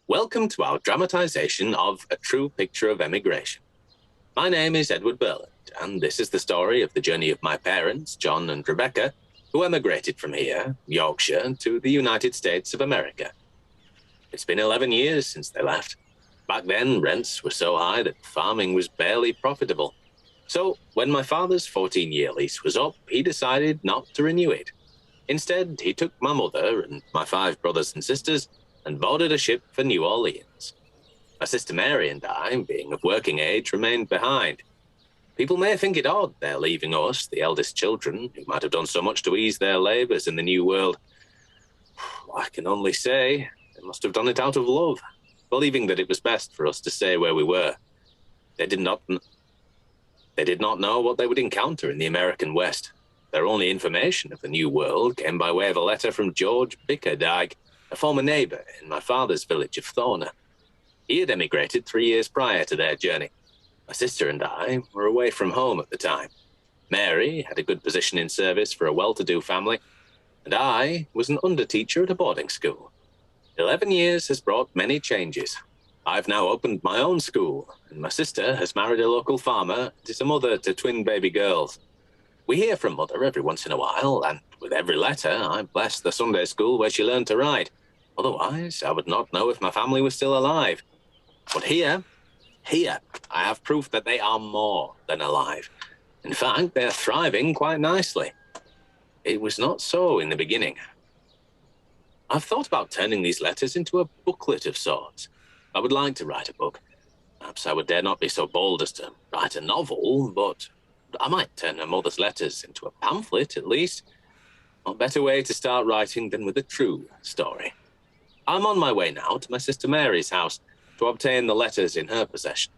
Welcome to our dramatisation of A True Picture of Emigration. My name is Edward Burland, and this is the story of the journey of my parents, John and Rebecca, who emigrated from here, Yorkshire, to the United States of America. It's been 11 years since they left. Back then, rents were so high that farming was barely profitable. So, when my father's 14-year lease was up, he decided not to renew it. Instead, he took my mother and my 5 brothers and sisters and boarded a ship for New Orleans. My sister Mary and I, being of working age, remained behind. People may think it odd they're leaving us, the eldest children, who might have done so much to ease their labours in the new world. I can only say they must have done it out of love, believing that it was best for us to stay where we were. They did not know what they would encounter in the American West. Their only information of the new world came by way of a letter from George Bickerdike, a former neighbour in my father's village of Thorner. He had emigrated 3 years prior to their journey. My sister and I were away from home at the time. Mary had a good position in service for a well-to-do family, and I was an underteacher at a boarding school. 11 years has brought many changes. I've now opened my own school, and my sister has married a local farmer and is a mother to twin baby girls. We hear from Mother every once in a while, and with every letter, I bless the Sunday school where she learned to ride. Otherwise, I would not know if my family was still alive. But here, I have proof that they are more than alive. In fact, they're thriving quite nicely. It was not so in the beginning. I've thought about turning these letters into a booklet of sorts. I would like to write a book. Perhaps I would dare not be so bold as to write a novel, but I might turn my mother's letters into a pamphlet, at least. What better way to start writing than with a true story? I'm on my way now to my sister Mary's house to obtain the letters in her possession.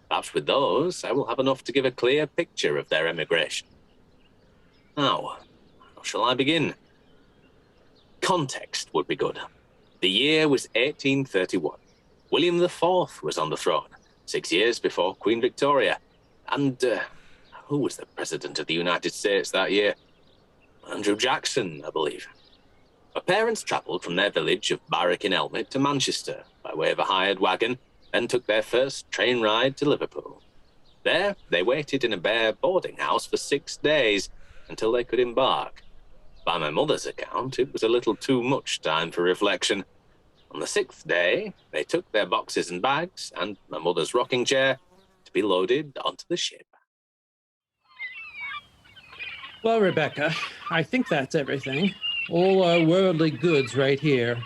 Perhaps with those, I will have enough to give a clear picture of their emigration. Now, how shall I begin? Context would be good. The year was 1831. William IV was on the throne, 6 years before Queen Victoria. And who was the President of the United States that year? Andrew Jackson, I believe. My parents travelled from their village of Barwick-in-Elmet to Manchester by way of a hired wagon, then took their first train ride to Liverpool. There, they waited in a bare boarding house for 6 days until they could embark. By my mother's account, it was a little too much time for reflection. On the 6th day, they took their boxes and bags and my mother's rocking chair to be loaded onto the ship. Well, Rebecca, I think that's everything. All our worldly goods right here.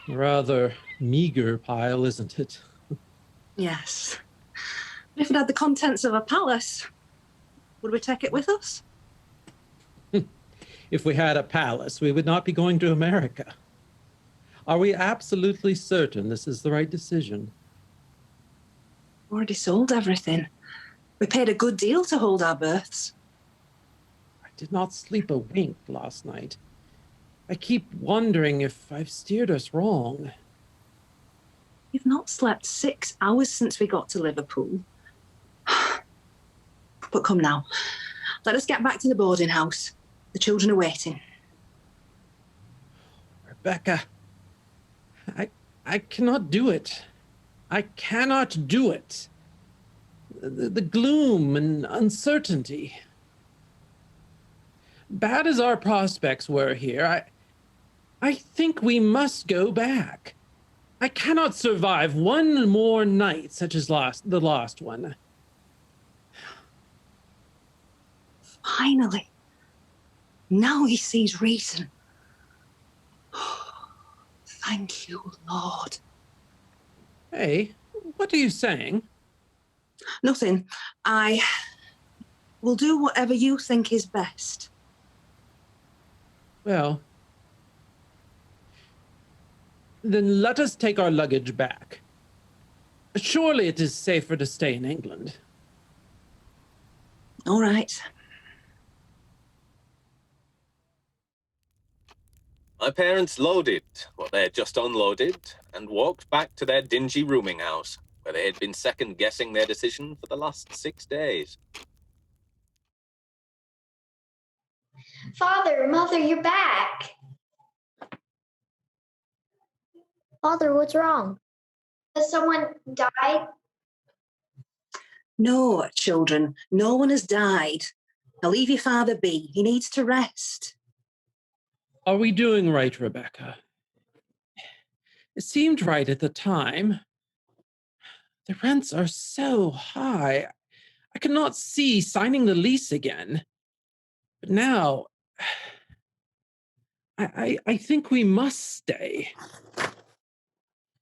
A rather meager pile, isn't it? Yes. But if it had the contents of a palace, would we take it with us? If we had a palace, we would not be going to America. Are we absolutely certain this is the right decision? Already sold everything. We paid a good deal to hold our berths. I did not sleep a wink last night. I keep wondering if I've steered us wrong. You've not slept 6 hours since we got to Liverpool. But come now, let us get back to the boarding house. The children are waiting. Rebecca, I cannot do it. I cannot do it. The gloom and uncertainty. Bad as our prospects were here, I think we must go back. I cannot survive one more night such as the last one. Finally. Now he sees reason. Thank you, Lord. Hey, what are you saying? Nothing. I will do whatever you think is best. Well, then let us take our luggage back. Surely it is safer to stay in England. All right. My parents loaded what they had just unloaded and walked back to their dingy rooming house, where they had been second-guessing their decision for the last 6 days. Father, Mother, you're back. Father, what's wrong? Has someone died? No, children, no one has died. Now leave your father be. He needs to rest. Are we doing right, Rebecca? It seemed right at the time. The rents are so high. I could not see signing the lease again. But now, I think we must stay.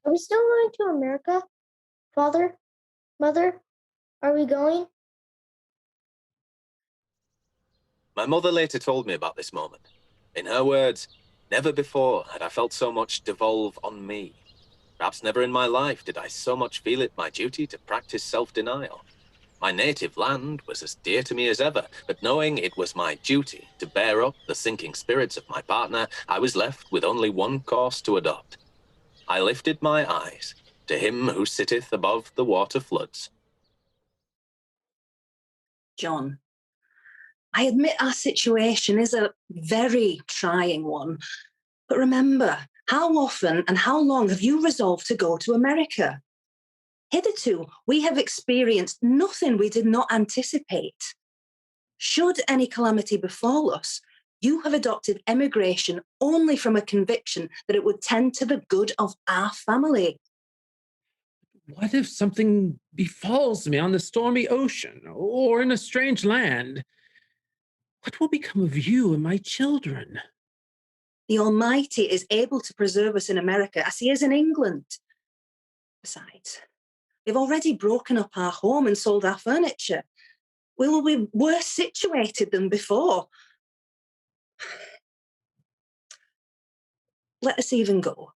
Are we still going to America? Father? Mother? Are we going? My mother later told me about this moment. In her words, never before had I felt so much devolve on me. Perhaps never in my life did I so much feel it my duty to practice self-denial. My native land was as dear to me as ever, but knowing it was my duty to bear up the sinking spirits of my partner, I was left with only one course to adopt. I lifted my eyes to him who sitteth above the water floods. John, I admit our situation is a very trying one. But remember, how often and how long have you resolved to go to America? Hitherto, we have experienced nothing we did not anticipate. Should any calamity befall us, you have adopted emigration only from a conviction that it would tend to the good of our family. What if something befalls me on the stormy ocean or in a strange land? What will become of you and my children? The Almighty is able to preserve us in America as he is in England. Besides, we've already broken up our home and sold our furniture. We will be worse situated than before. Let us even go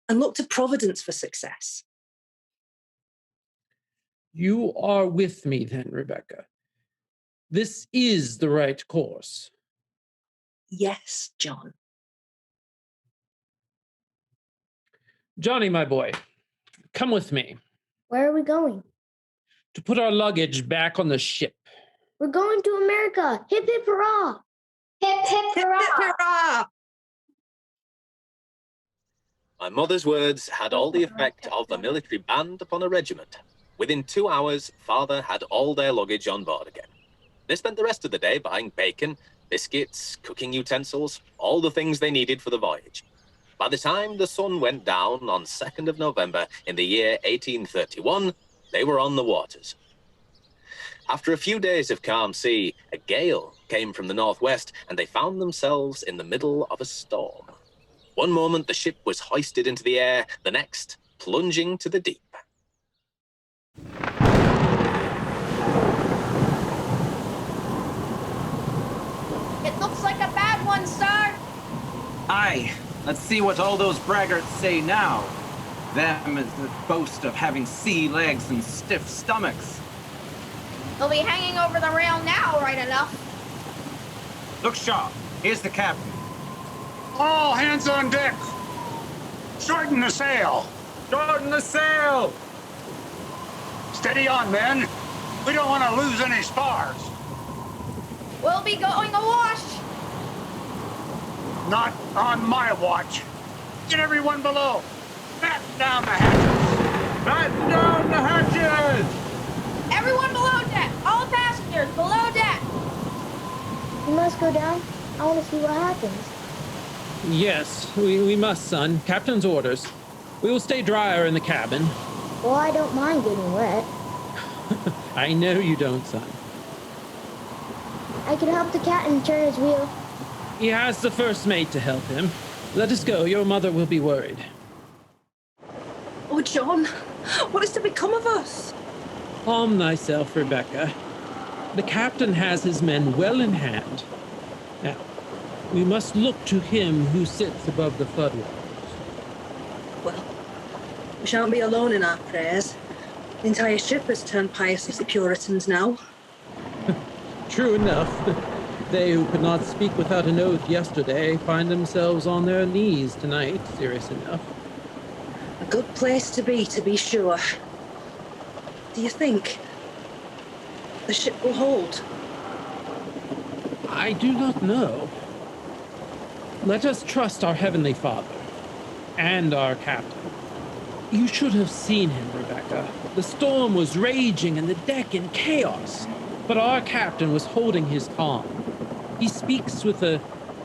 and look to Providence for success. You are with me then, Rebecca. This is the right course. Yes, John. Johnny, my boy, come with me Where are we going? to put our luggage back on the ship. We're going to America. Hip hip hurrah! Hip hip hurrah! Hurrah! My mother's words had all the effect of a military band upon a regiment. Within 2 hours, father had all their luggage on board again. They spent the rest of the day buying bacon, biscuits, cooking utensils, all the things they needed for the voyage. By the time the sun went down on 2nd of November in the year 1831, they were on the waters. After a few days of calm sea, a gale came from the northwest, and they found themselves in the middle of a storm. One moment the ship was hoisted into the air, the next plunging to the deep. It looks like a bad one, sir. Aye, let's see what all those braggarts say now. Them is the boast of having sea legs and stiff stomachs. They'll be hanging over the rail now, right enough. Look sharp, here's the captain. All hands on deck. Shorten the sail. Shorten the sail! Steady on, men. We don't want to lose any spars. We'll be going awash. Not on my watch. Get everyone below. Batten down the hatches. Batten down the hatches! Everyone below deck. All passengers below deck. We must go down. I want to see what happens. Yes, we must, son. Captain's orders. We will stay drier in the cabin. Well, I don't mind getting wet. I know you don't, son. I can help the captain turn his wheel. He has the first mate to help him. Let us go. Your mother will be worried. Oh, John, what is to become of us? Calm thyself, Rebecca. The captain has his men well in hand. Now, we must look to him who sits above the floodwaters. Well, we shan't be alone in our prayers. The entire ship has turned pious as the Puritans now. True enough. They who could not speak without an oath yesterday find themselves on their knees tonight, serious enough. A good place to be sure. Do you think the ship will hold? I do not know. Let us trust our Heavenly Father. and our captain. You should have seen him, Rebecca. The storm was raging and the deck in chaos, but our captain was holding his calm. He speaks with an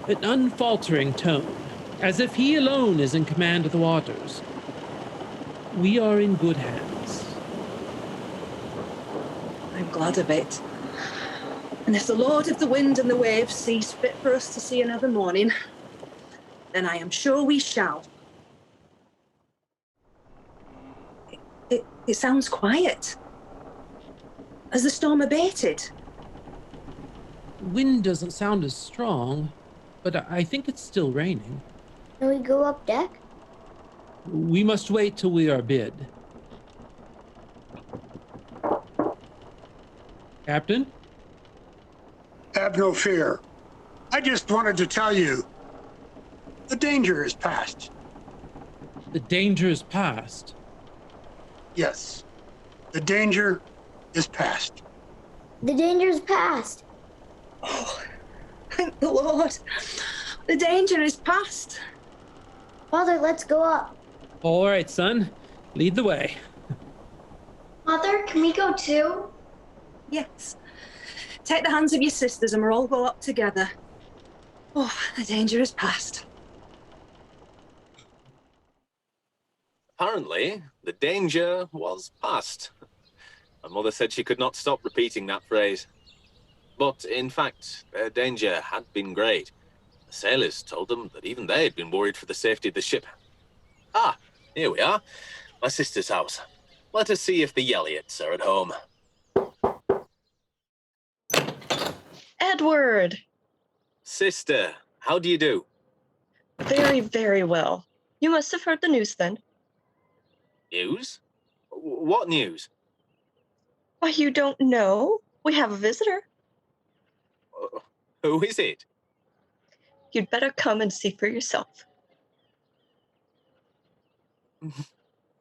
unfaltering tone, as if he alone is in command of the waters. We are in good hands. I'm glad of it. And if the Lord of the wind and the waves sees fit for us to see another morning, then I am sure we shall. It sounds quiet. Has the storm abated? Wind doesn't sound as strong, but I think it's still raining. Can we go up deck? We must wait till we are bid. Captain? Have no fear. I just wanted to tell you, the danger is past. The danger is past. Yes, the danger is past. The danger's past. Oh, thank the Lord. The danger is past. Father, let's go up. All right, son. Lead the way. Mother, can we go too? Yes. Take the hands of your sisters and we'll all go up together. Oh, the danger is past. Apparently, the danger was past. My mother said she could not stop repeating that phrase. But in fact, their danger had been great. The sailors told them that even they had been worried for the safety of the ship. Ah, here we are. My sister's house. Let us see if the Elliots are at home. Edward! Sister, how do you do? Very, very well. You must have heard the news then. News? What news? Why, you don't know? We have a visitor. Who is it? You'd better come and see for yourself.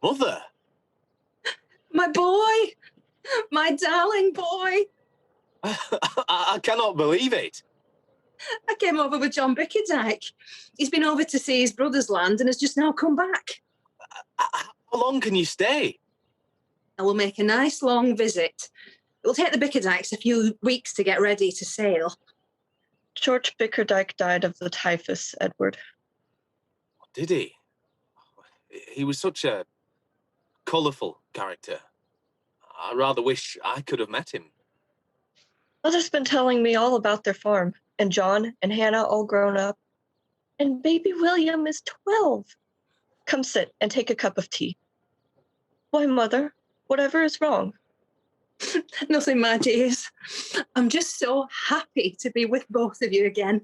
Mother! My boy! My darling boy! I cannot believe it. I came over with John Bickerdike. He's been over to see his brother's land and has just now come back. How long can you stay? I will make a nice long visit. It will take the Bickerdikes a few weeks to get ready to sail. George Bickerdike died of the typhus, Edward. Did he? He was such a colourful character. I rather wish I could have met him. Mother's been telling me all about their farm, and John and Hannah all grown up. And baby William is 12. Come sit and take a cup of tea. Why, Mother, whatever is wrong? Nothing, my dears. I'm just so happy to be with both of you again.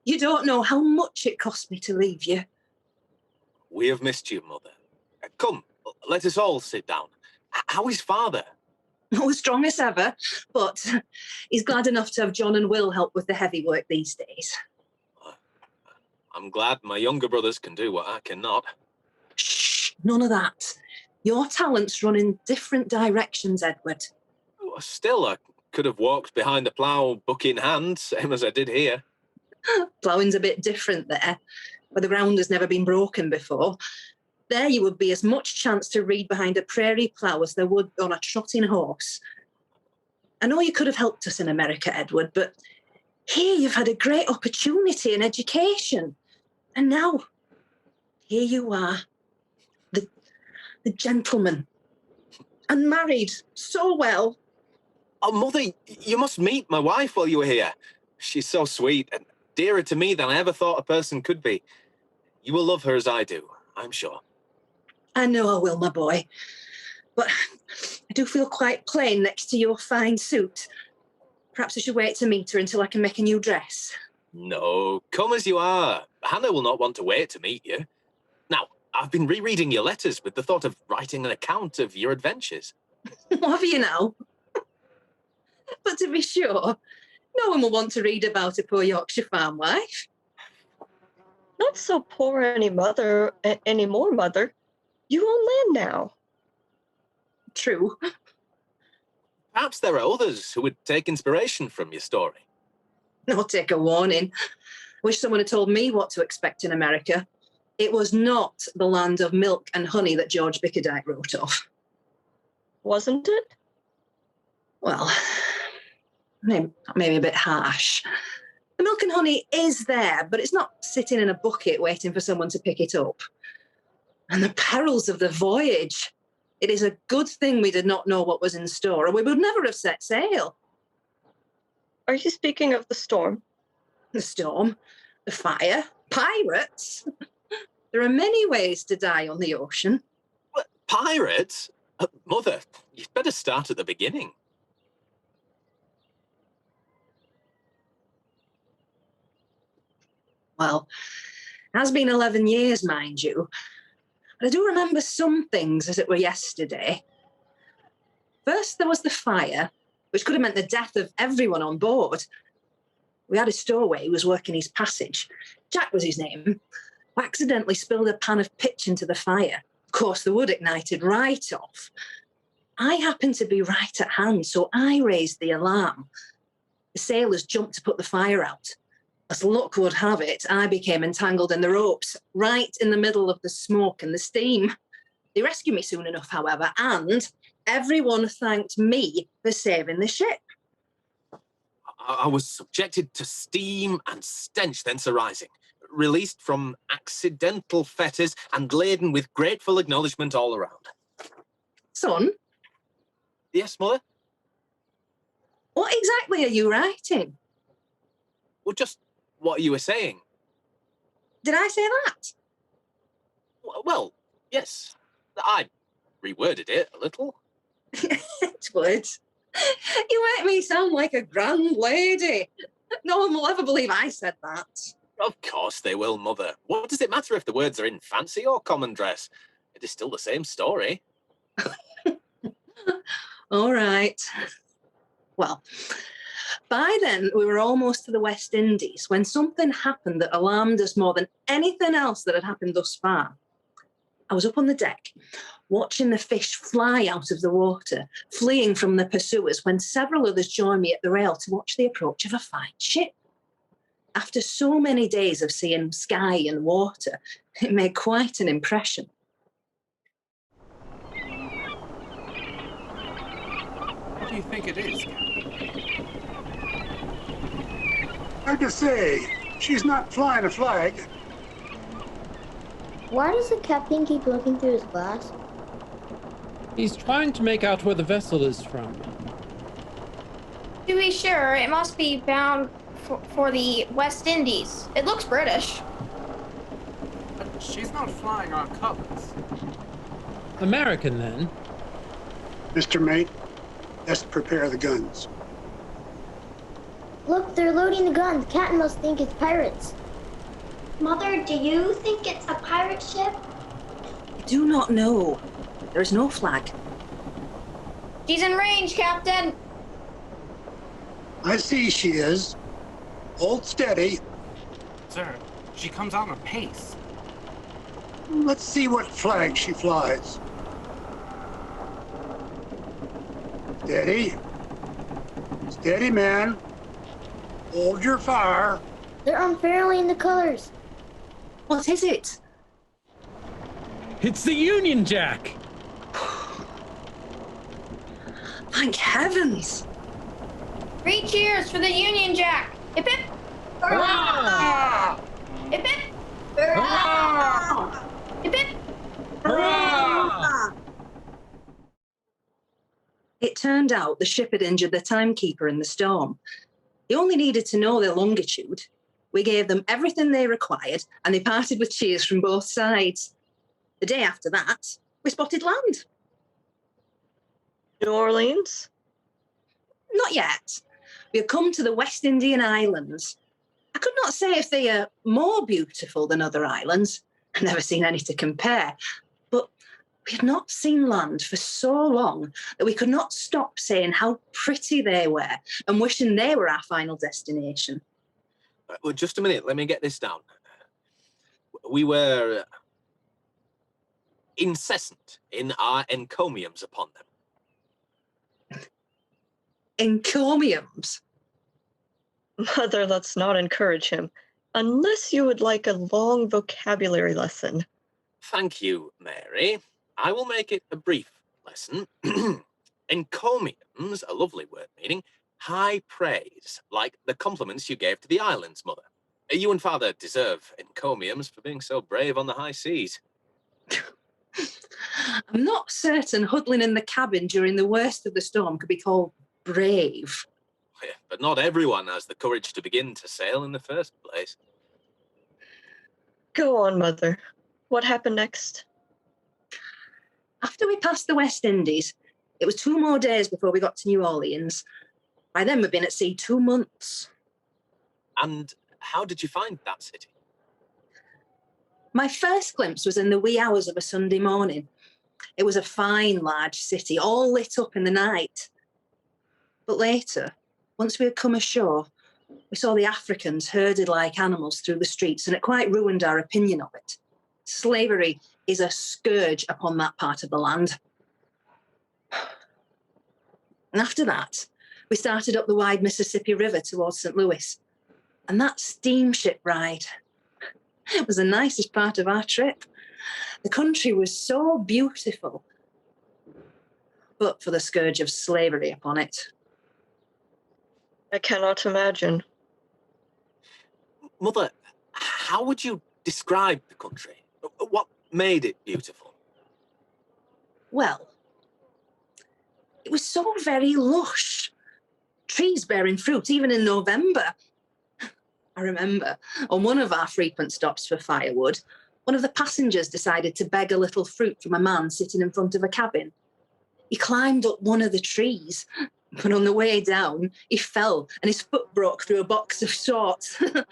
You don't know how much it cost me to leave you. We have missed you, Mother. Come, let us all sit down. How is Father? Not as strong as ever, but he's glad enough to have John and Will help with the heavy work these days. I'm glad my younger brothers can do what I cannot. Shh, none of that. Your talents run in different directions, Edward. Still, I could have walked behind the plough, book in hand, same as I did here. Ploughing's a bit different there, where the ground has never been broken before. There you would be as much chance to read behind a prairie plough as there would on a trotting horse. I know you could have helped us in America, Edward, but here you've had a great opportunity in education. And now, here you are, the gentleman, and married so well. Oh, Mother, you must meet my wife while you were here. She's so sweet and dearer to me than I ever thought a person could be. You will love her as I do, I'm sure. I know I will, my boy. But I do feel quite plain next to your fine suit. Perhaps I should wait to meet her until I can make a new dress. No, come as you are. Hannah will not want to wait to meet you. Now, I've been rereading your letters with the thought of writing an account of your adventures. Have you now? But to be sure, no one will want to read about a poor Yorkshire farm wife. Not so poor anymore, Mother. You own land now. True. Perhaps there are others who would take inspiration from your story. No, take a warning. Wish someone had told me what to expect in America. It was not the land of milk and honey that George Bickerdike wrote of. Wasn't it? Well, maybe a bit harsh. The milk and honey is there, but it's not sitting in a bucket waiting for someone to pick it up. And the perils of the voyage. It is a good thing we did not know what was in store, or we would never have set sail. Are you speaking of the storm? The storm, the fire, pirates. There are many ways to die on the ocean. What, pirates? Mother, you'd better start at the beginning. Well, it has been 11 years, mind you. But I do remember some things as it were yesterday. First, there was the fire, which could have meant the death of everyone on board. We had a stowaway who was working his passage. Jack was his name, who accidentally spilled a pan of pitch into the fire. Of course, the wood ignited right off. I happened to be right at hand, so I raised the alarm. The sailors jumped to put the fire out. As luck would have it, I became entangled in the ropes, right in the middle of the smoke and the steam. They rescued me soon enough, however, and everyone thanked me for saving the ship. I was subjected to steam and stench thence arising, released from accidental fetters and laden with grateful acknowledgement all around. Son? Yes, Mother? What exactly are you writing? Well, just what you were saying. Did I say that? Well, yes. I reworded it a little. Edward, you make me sound like a grand lady. No one will ever believe I said that. Of course they will, Mother. What does it matter if the words are in fancy or common dress? It is still the same story. All right. Well, by then we were almost to the West Indies when something happened that alarmed us more than anything else that had happened thus far. I was up on the deck, watching the fish fly out of the water, fleeing from the pursuers, when several others joined me at the rail to watch the approach of a fine ship. After so many days of seeing sky and water, it made quite an impression. What do you think it is, Captain? Hard to say. She's not flying a flag. Why does the captain keep looking through his glass? He's trying to make out where the vessel is from. To be sure, it must be bound for the West Indies. It looks British. But she's not flying our colors. American, then? Mr. Mate, let's prepare the guns. Look, they're loading the guns. Captain must think it's pirates. Mother, do you think it's a pirate ship? I do not know. There is no flag. She's in range, Captain. I see she is. Hold steady. Sir, she comes on apace. Let's see what flag she flies. Steady. Steady, man. Hold your fire. They're unfurling the colors. What is it? It's the Union Jack! Thank heavens! 3 cheers for the Union Jack. Hip hip. Hurrah! Hip hip. Hurrah! Hip hip. Hurrah! It turned out the ship had injured the timekeeper in the storm. They only needed to know their longitude. We gave them everything they required, and they parted with cheers from both sides. The day after that, we spotted land. New Orleans? Not yet. We had come to the West Indian Islands. I could not say if they are more beautiful than other islands. I've never seen any to compare. But we had not seen land for so long that we could not stop saying how pretty they were and wishing they were our final destination. Well, just a minute, let me get this down. We were incessant in our encomiums upon them. Encomiums. Mother, let's not encourage him. unless you would like a long vocabulary lesson. Thank you, Mary. I will make it a brief lesson. Encomium's a lovely word meaning high praise, like the compliments you gave to the island's mother. You and Father deserve encomiums for being so brave on the high seas. I'm not certain huddling in the cabin during the worst of the storm could be called brave. Yeah, but not everyone has the courage to begin to sail in the first place. Go on, Mother. What happened next? After we passed the West Indies, it was 2 more days before we got to New Orleans. By then, we'd been at sea 2 months. And how did you find that city? My first glimpse was in the wee hours of a Sunday morning. It was a fine, large city, all lit up in the night. But later, once we had come ashore, we saw the Africans herded like animals through the streets, and it quite ruined our opinion of it. Slavery is a scourge upon that part of the land. And after that, we started up the wide Mississippi River towards St. Louis. And that steamship ride, it was the nicest part of our trip. The country was so beautiful, but for the scourge of slavery upon it. I cannot imagine. Mother, how would you describe the country? What made it beautiful? Well, it was so very lush. Trees bearing fruit, even in November. I remember on one of our frequent stops for firewood, one of the passengers decided to beg a little fruit from a man sitting in front of a cabin. He climbed up one of the trees, but on the way down, he fell and his foot broke through a box of shorts. The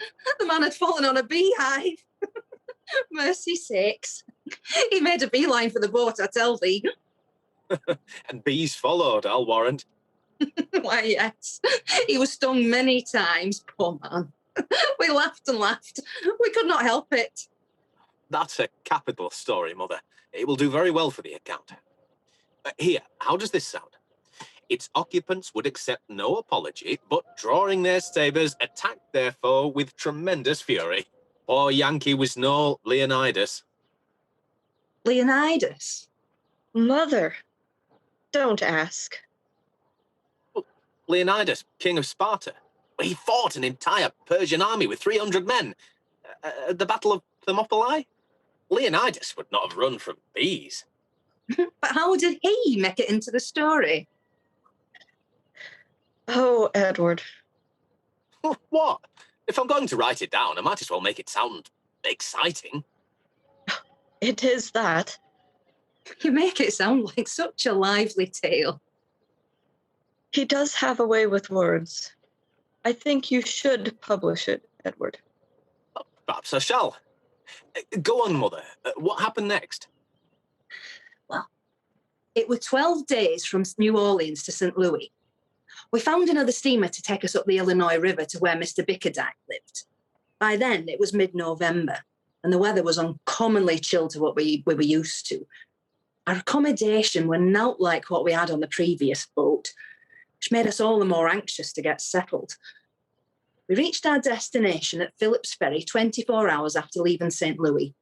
man had fallen on a beehive. Mercy sakes. He made a beeline for the boat, I tell thee. And bees followed, I'll warrant. Why, yes. He was stung many times, poor man. We laughed and laughed. We could not help it. That's a capital story, Mother. It will do very well for the account. Here, how does this sound? Its occupants would accept no apology, but drawing their sabres, attacked their foe with tremendous fury. Poor Yankee was no Leonidas. Leonidas? Mother, don't ask. Leonidas, king of Sparta. He fought an entire Persian army with 300 men. At the Battle of Thermopylae? Leonidas would not have run from bees. But how did he make it into the story? Oh, Edward. What? If I'm going to write it down, I might as well make it sound exciting. It is that. You make it sound like such a lively tale. He does have a way with words. I think you should publish it, Edward. Perhaps I shall. Go on, Mother. What happened next? Well, it were 12 days from New Orleans to St. Louis. We found another steamer to take us up the Illinois River to where Mr. Bickerdike lived. By then, it was mid-November, and the weather was uncommonly chill to what we were used to. Our accommodation were not like what we had on the previous boat, which made us all the more anxious to get settled. We reached our destination at Phillips Ferry 24 hours after leaving St. Louis.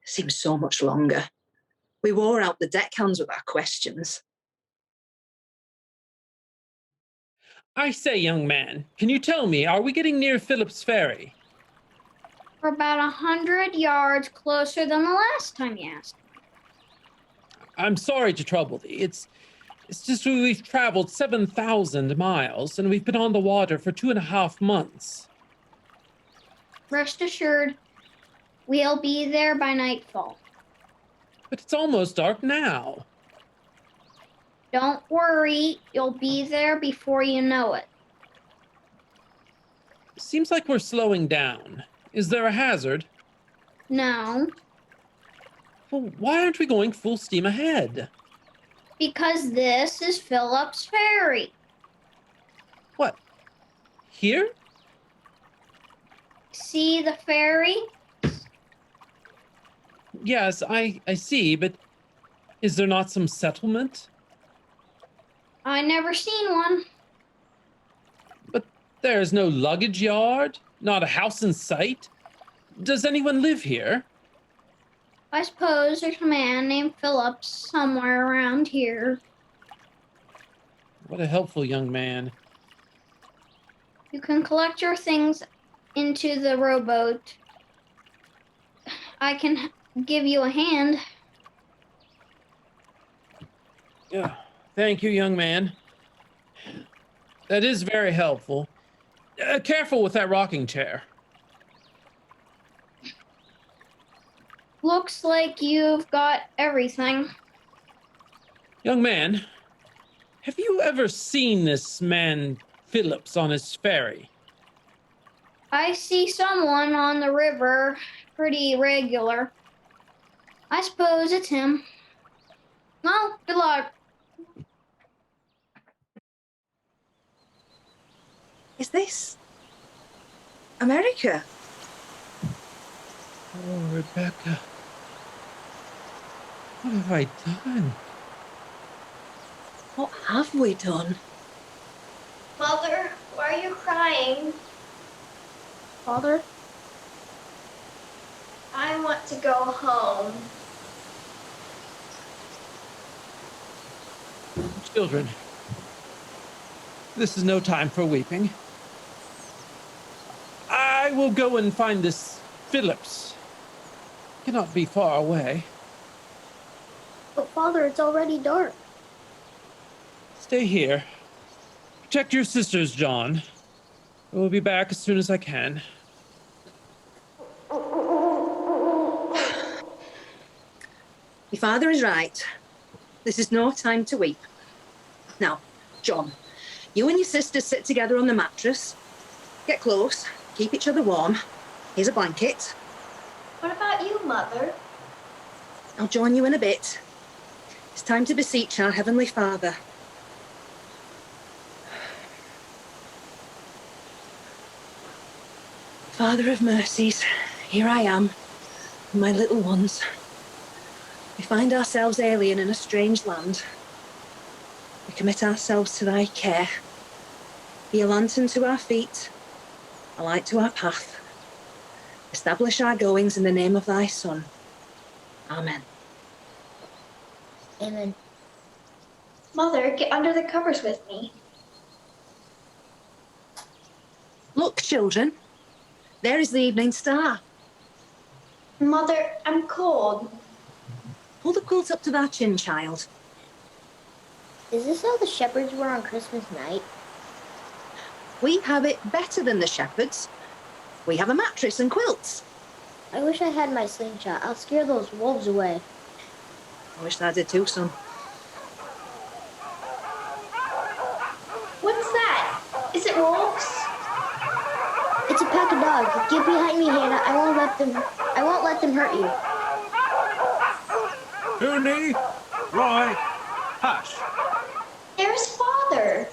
It seemed so much longer. We wore out the deckhands with our questions. I say, young man, can you tell me, are we getting near Phillips Ferry? We're about 100 yards closer than the last time you asked. I'm sorry to trouble thee. It's just we've traveled 7,000 miles, and we've been on the water for 2.5 months. Rest assured, we'll be there by nightfall. But it's almost dark now. Don't worry, you'll be there before you know it. Seems like we're slowing down. Is there a hazard? No, Well, why aren't we going full steam ahead? because this is Phillips Ferry. What? Here? See the ferry? Yes, I see, but is there not some settlement? I never seen one. But there's no luggage yard, Not a house in sight? Does anyone live here? I suppose there's a man named Phillips somewhere around here. What a helpful young man. You can collect your things into the rowboat. I can give you a hand. Yeah. Thank you, young man. That is very helpful. Careful with that rocking chair. Looks like you've got everything. Young man, have you ever seen this man Phillips on his ferry? I see someone on the river pretty regular. I suppose it's him. Well, good luck. Is this America? Oh, Rebecca. What have I done? What have we done? Mother, why are you crying? Father? I want to go home. Children, this is no time for weeping. I will go and find this Phillips. Cannot be far away. But Father, it's already dark. Stay here. Protect your sisters, John. I will be back as soon as I can. Your father is right. This is no time to weep. Now, John, you and your sister sit together on the mattress. Get close, keep each other warm. Here's a blanket. What about you, Mother? I'll join you in a bit. It's time to beseech our Heavenly Father. Father of mercies, here I am, and my little ones. We find ourselves alien in a strange land. We commit ourselves to thy care. Be a lantern to our feet, a light to our path. Establish our goings in the name of thy Son. Amen. Amen. Mother, get under the covers with me. Look, children, there is the evening star. Mother, I'm cold. Pull the quilt up to thy chin, child. Is this how the shepherds were on Christmas night? We have it better than the shepherds. We have a mattress and quilts. I wish I had my slingshot. I'll scare those wolves away. I wish I did too, son. What's that? Is it wolves? It's a pack of dogs. Get behind me, Hannah. I won't let them hurt you. Toonie, Roy, hush. There's Father.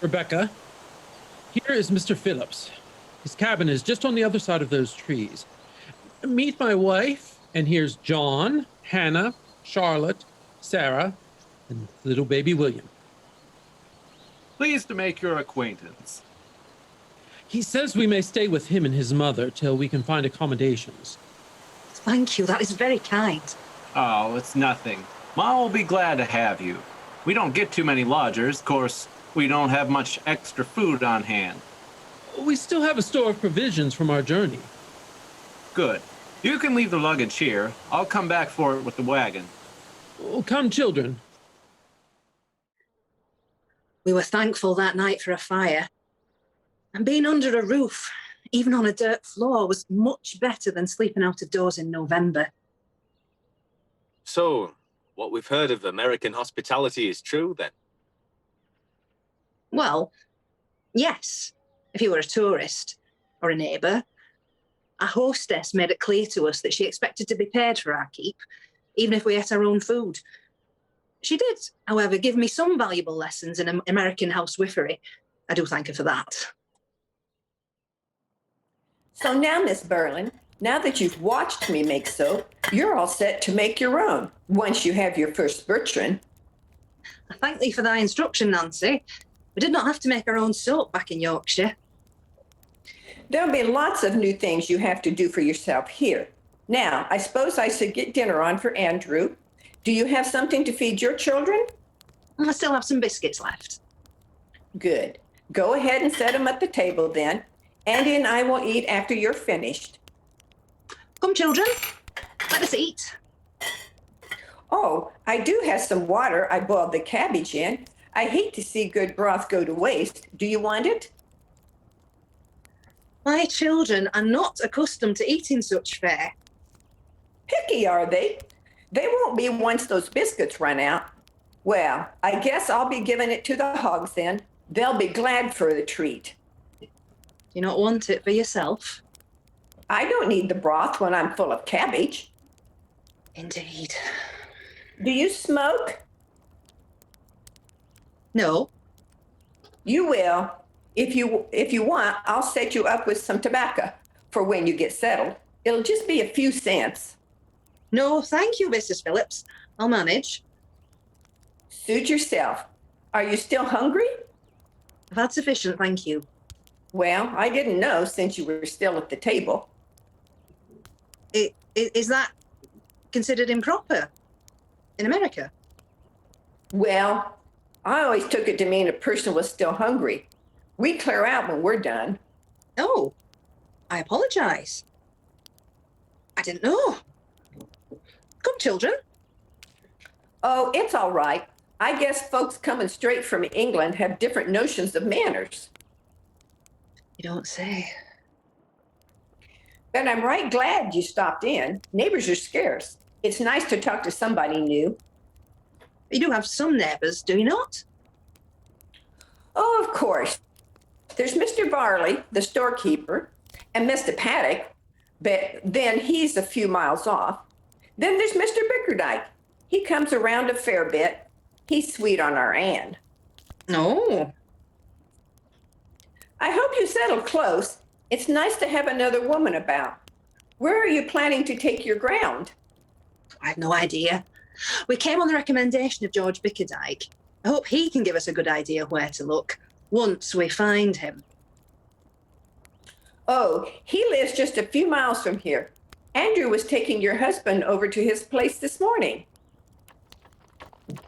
Rebecca, here is Mr. Phillips. His cabin is just on the other side of those trees. Meet my wife, and here's John, Hannah, Charlotte, Sarah, and little baby William. Pleased to make your acquaintance. He says we may stay with him and his mother till we can find accommodations. Thank you, that is very kind. Oh, it's nothing. Ma will be glad to have you. We don't get too many lodgers. Of course, we don't have much extra food on hand. We still have a store of provisions from our journey. Good. You can leave the luggage here. I'll come back for it with the wagon. Oh, come, children. We were thankful that night for a fire. And being under a roof, even on a dirt floor, was much better than sleeping out of doors in November. So, what we've heard of American hospitality is true, then? Well, yes, if you were a tourist or a neighbour. Our hostess made it clear to us that she expected to be paid for our keep, even if we ate our own food. She did, however, give me some valuable lessons in American housewifery. I do thank her for that. So now, Miss Berlin, now that you've watched me make soap, you're all set to make your own once you have your first Bertrand. I thank thee for thy instruction, Nancy. We did not have to make our own soap back in Yorkshire. There'll be lots of new things you have to do for yourself here. Now, I suppose I should get dinner on for Andrew. Do you have something to feed your children? I still have some biscuits left. Good. Go ahead and set them at the table then. Andy and I will eat after you're finished. Come, children, let us eat. Oh, I do have some water I boiled the cabbage in. I hate to see good broth go to waste. Do you want it? My children are not accustomed to eating such fare. Picky, are they? They won't be once those biscuits run out. Well, I guess I'll be giving it to the hogs then. They'll be glad for the treat. You not want it for yourself? I don't need the broth when I'm full of cabbage. Indeed. Do you smoke? No. You will. If you want, I'll set you up with some tobacco for when you get settled. It'll just be a few cents. No, thank you, Mrs. Phillips. I'll manage. Suit yourself. Are you still hungry? I've had sufficient, thank you. Well, I didn't know since you were still at the table. Is that considered improper in America? Well, I always took it to mean a person was still hungry. We clear out when we're done. Oh, I apologize. I didn't know. Come, children. Oh, it's all right. I guess folks coming straight from England have different notions of manners. You don't say. But I'm right glad you stopped in. Neighbors are scarce. It's nice to talk to somebody new. You do have some neighbours, do you not? Oh, of course. There's Mr. Varley, the storekeeper, and Mr. Paddock, but then he's a few miles off. Then there's Mr. Bickerdike. He comes around a fair bit. He's sweet on our Anne. No. I hope you settle close. It's nice to have another woman about. Where are you planning to take your ground? I have no idea. We came on the recommendation of George Bickerdike. I hope he can give us a good idea where to look once we find him. Oh, he lives just a few miles from here. Andrew was taking your husband over to his place this morning.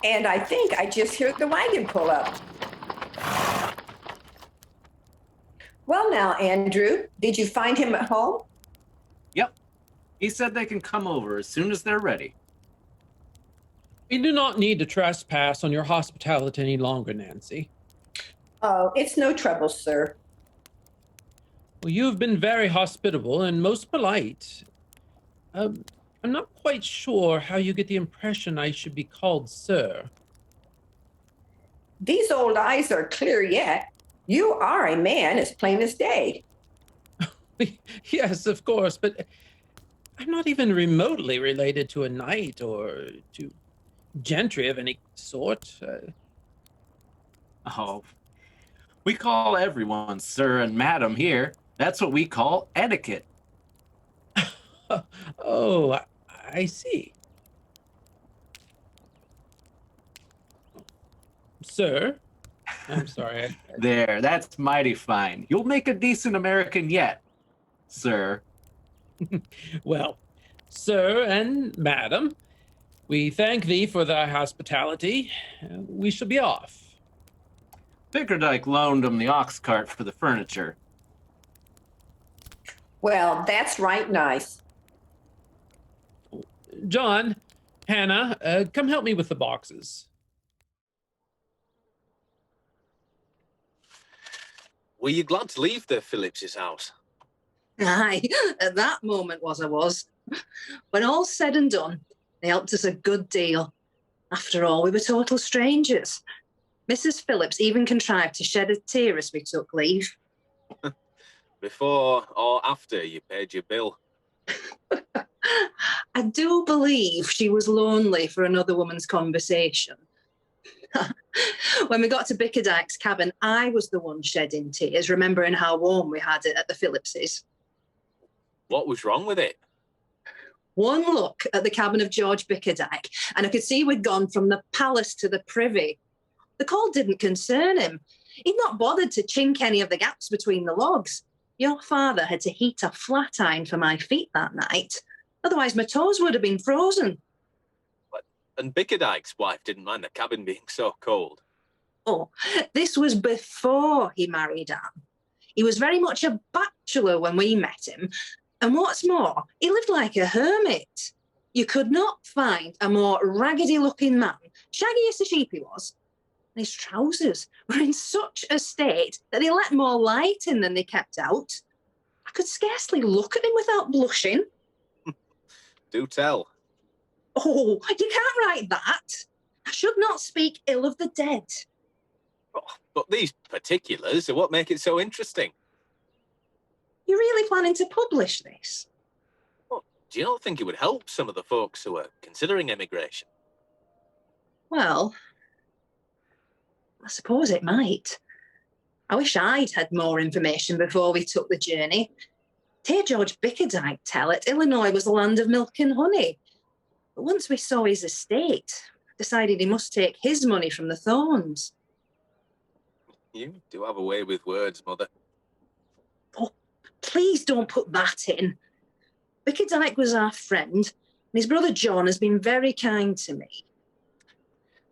And I think I just heard the wagon pull up. Well now, Andrew, did you find him at home? Yep. He said they can come over as soon as they're ready. We do not need to trespass on your hospitality any longer, Nancy. Oh, it's no trouble, sir. Well, you have been very hospitable and most polite. I'm not quite sure how you get the impression I should be called sir. These old eyes are clear yet. You are a man as plain as day. Yes, of course, but I'm not even remotely related to a knight or to gentry of any sort. Oh, we call everyone sir and madam here. That's what we call etiquette. Oh, I see. Sir? I'm sorry. There, that's mighty fine. You'll make a decent American yet, sir. Well, sir and madam, we thank thee for thy hospitality. We shall be off. Bickerdike loaned him the ox cart for the furniture. Well, that's right nice. John, Hannah, come help me with the boxes. Were you glad to leave the Phillips's house? Aye, at that moment I was. When all's said and done, they helped us a good deal. After all, we were total strangers. Mrs. Phillips even contrived to shed a tear as we took leave. Before or after you paid your bill? I do believe she was lonely for another woman's conversation. When we got to Bickerdike's cabin, I was the one shedding tears, remembering how warm we had it at the Phillips's. What was wrong with it? One look at the cabin of George Bickerdike, and I could see we'd gone from the palace to the privy. The cold didn't concern him. He'd not bothered to chink any of the gaps between the logs. Your father had to heat a flat iron for my feet that night. Otherwise, my toes would have been frozen. And Bickerdike's wife didn't mind the cabin being so cold. Oh, this was before he married Anne. He was very much a bachelor when we met him. And what's more, he lived like a hermit. You could not find a more raggedy-looking man, shaggy as a sheep he was. And his trousers were in such a state that he let more light in than they kept out. I could scarcely look at him without blushing. Do tell. Oh, you can't write that. I should not speak ill of the dead. Oh, but these particulars are what make it so interesting. You're really planning to publish this? Well, do you not think it would help some of the folks who are considering emigration? Well, I suppose it might. I wish I'd had more information before we took the journey. To hear George Bickerdike tell it, Illinois was the land of milk and honey. But once we saw his estate, I decided he must take his money from the Thorns. You do have a way with words, Mother. Oh, please don't put that in. Bickerdike was our friend, and his brother John has been very kind to me.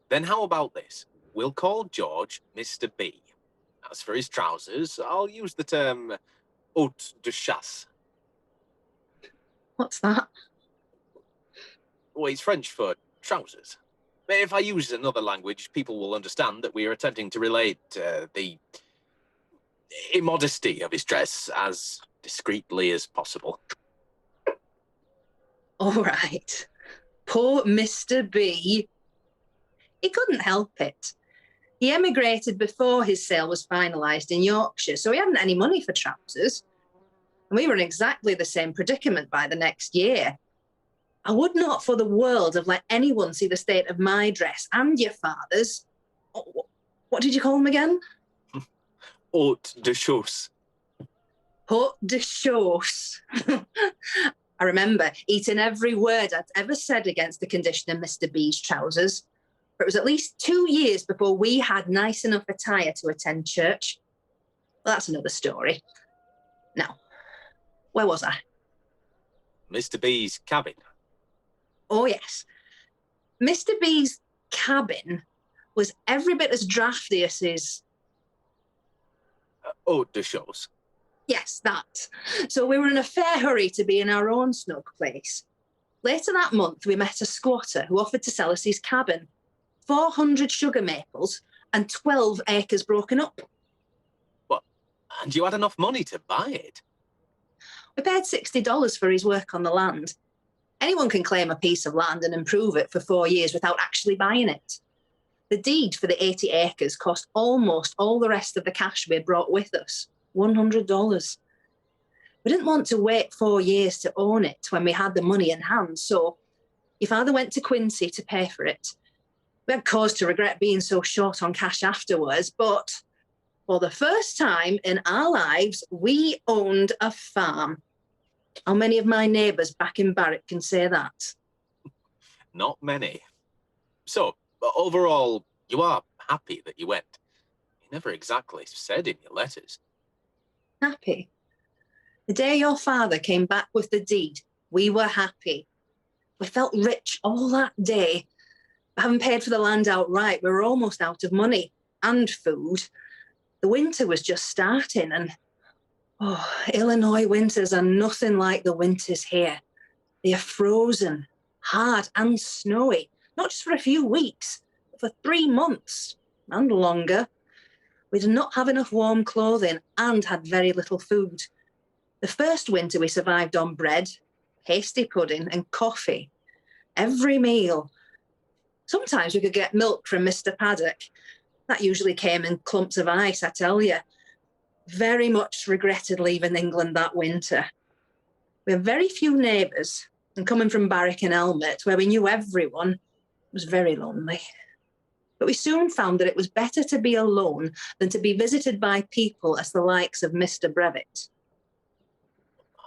Then how about this? We'll call George Mr. B. As for his trousers, I'll use the term haute de chasse. What's that? Well, it's French for trousers. If I use another language, people will understand that we are attempting to relate the immodesty of his dress as discreetly as possible. All right. Poor Mr. B. He couldn't help it. He emigrated before his sale was finalised in Yorkshire, so he hadn't any money for trousers. And we were in exactly the same predicament by the next year. I would not for the world have let anyone see the state of my dress and your father's. Oh, what did you call them again? Haute de chasse. Haute de chasse. I remember eating every word I'd ever said against the condition of Mr. B's trousers. But it was at least 2 years before we had nice enough attire to attend church. Well, that's another story. Now, where was I? Mr. B's cabin. Oh, yes. Mr. B's cabin was every bit as drafty as his... Haute de chasse. Yes, that. So we were in a fair hurry to be in our own snug place. Later that month, we met a squatter who offered to sell us his cabin. 400 sugar maples and 12 acres broken up. What? And you had enough money to buy it? We paid $60 for his work on the land. Anyone can claim a piece of land and improve it for 4 years without actually buying it. The deed for the 80 acres cost almost all the rest of the cash we had brought with us, $100. We didn't want to wait 4 years to own it when we had the money in hand, so your father went to Quincy to pay for it. We had cause to regret being so short on cash afterwards, but for the first time in our lives, we owned a farm. How many of my neighbours back in Barrett can say that? Not many. So, overall, you are happy that you went. You never exactly said in your letters. Happy? The day your father came back with the deed, we were happy. We felt rich all that day. Having paid for the land outright, we were almost out of money and food. The winter was just starting and, Illinois winters are nothing like the winters here. They are frozen, hard and snowy, not just for a few weeks, but for 3 months and longer. We did not have enough warm clothing and had very little food. The first winter we survived on bread, hasty pudding and coffee. Every meal. Sometimes we could get milk from Mr. Paddock. That usually came in clumps of ice, I tell you. Very much regretted leaving England that winter. We have very few neighbours, and coming from Barrick and Elmet, where we knew everyone, it was very lonely. But we soon found that it was better to be alone than to be visited by people as the likes of Mr. Brevitt.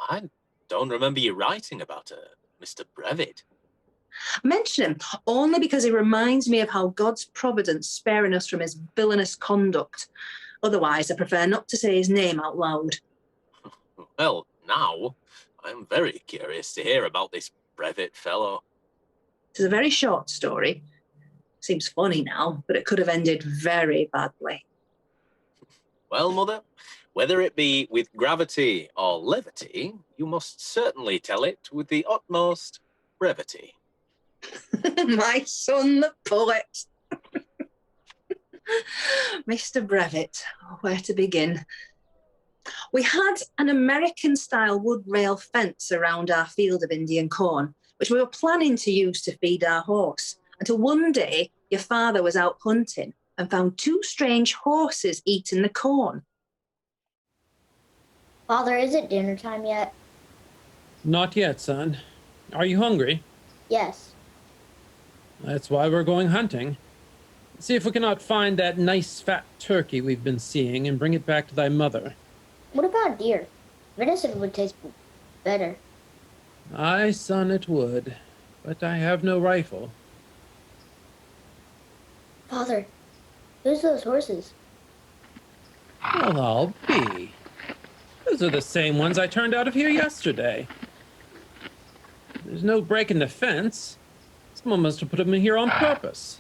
I don't remember you writing about Mr. Brevitt. I mention him only because he reminds me of how God's providence sparing us from his villainous conduct. Otherwise, I prefer not to say his name out loud. Well, now, I'm very curious to hear about this brevet fellow. It's a very short story. Seems funny now, but it could have ended very badly. Well, Mother, whether it be with gravity or levity, you must certainly tell it with the utmost brevity. My son, the poet. Mr. Brevet, where to begin? We had an American-style wood rail fence around our field of Indian corn, which we were planning to use to feed our horse, until one day your father was out hunting and found two strange horses eating the corn. Father, is it dinner time yet? Not yet, son. Are you hungry? Yes. That's why we're going hunting. See if we cannot find that nice fat turkey we've been seeing and bring it back to thy mother. What about deer? Venison would taste better. Aye, son, it would. But I have no rifle. Father, who's those horses? Well, I'll be. Those are the same ones I turned out of here yesterday. There's no break in the fence. Someone must have put them in here on purpose.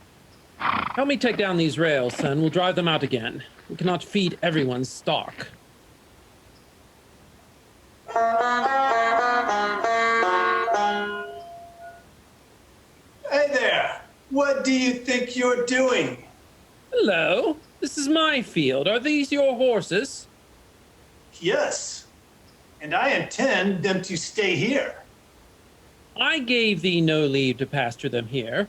Help me take down these rails, son. We'll drive them out again. We cannot feed everyone's stock. Hey there! What do you think you're doing? Hello. This is my field. Are these your horses? Yes, and I intend them to stay here. I gave thee no leave to pasture them here.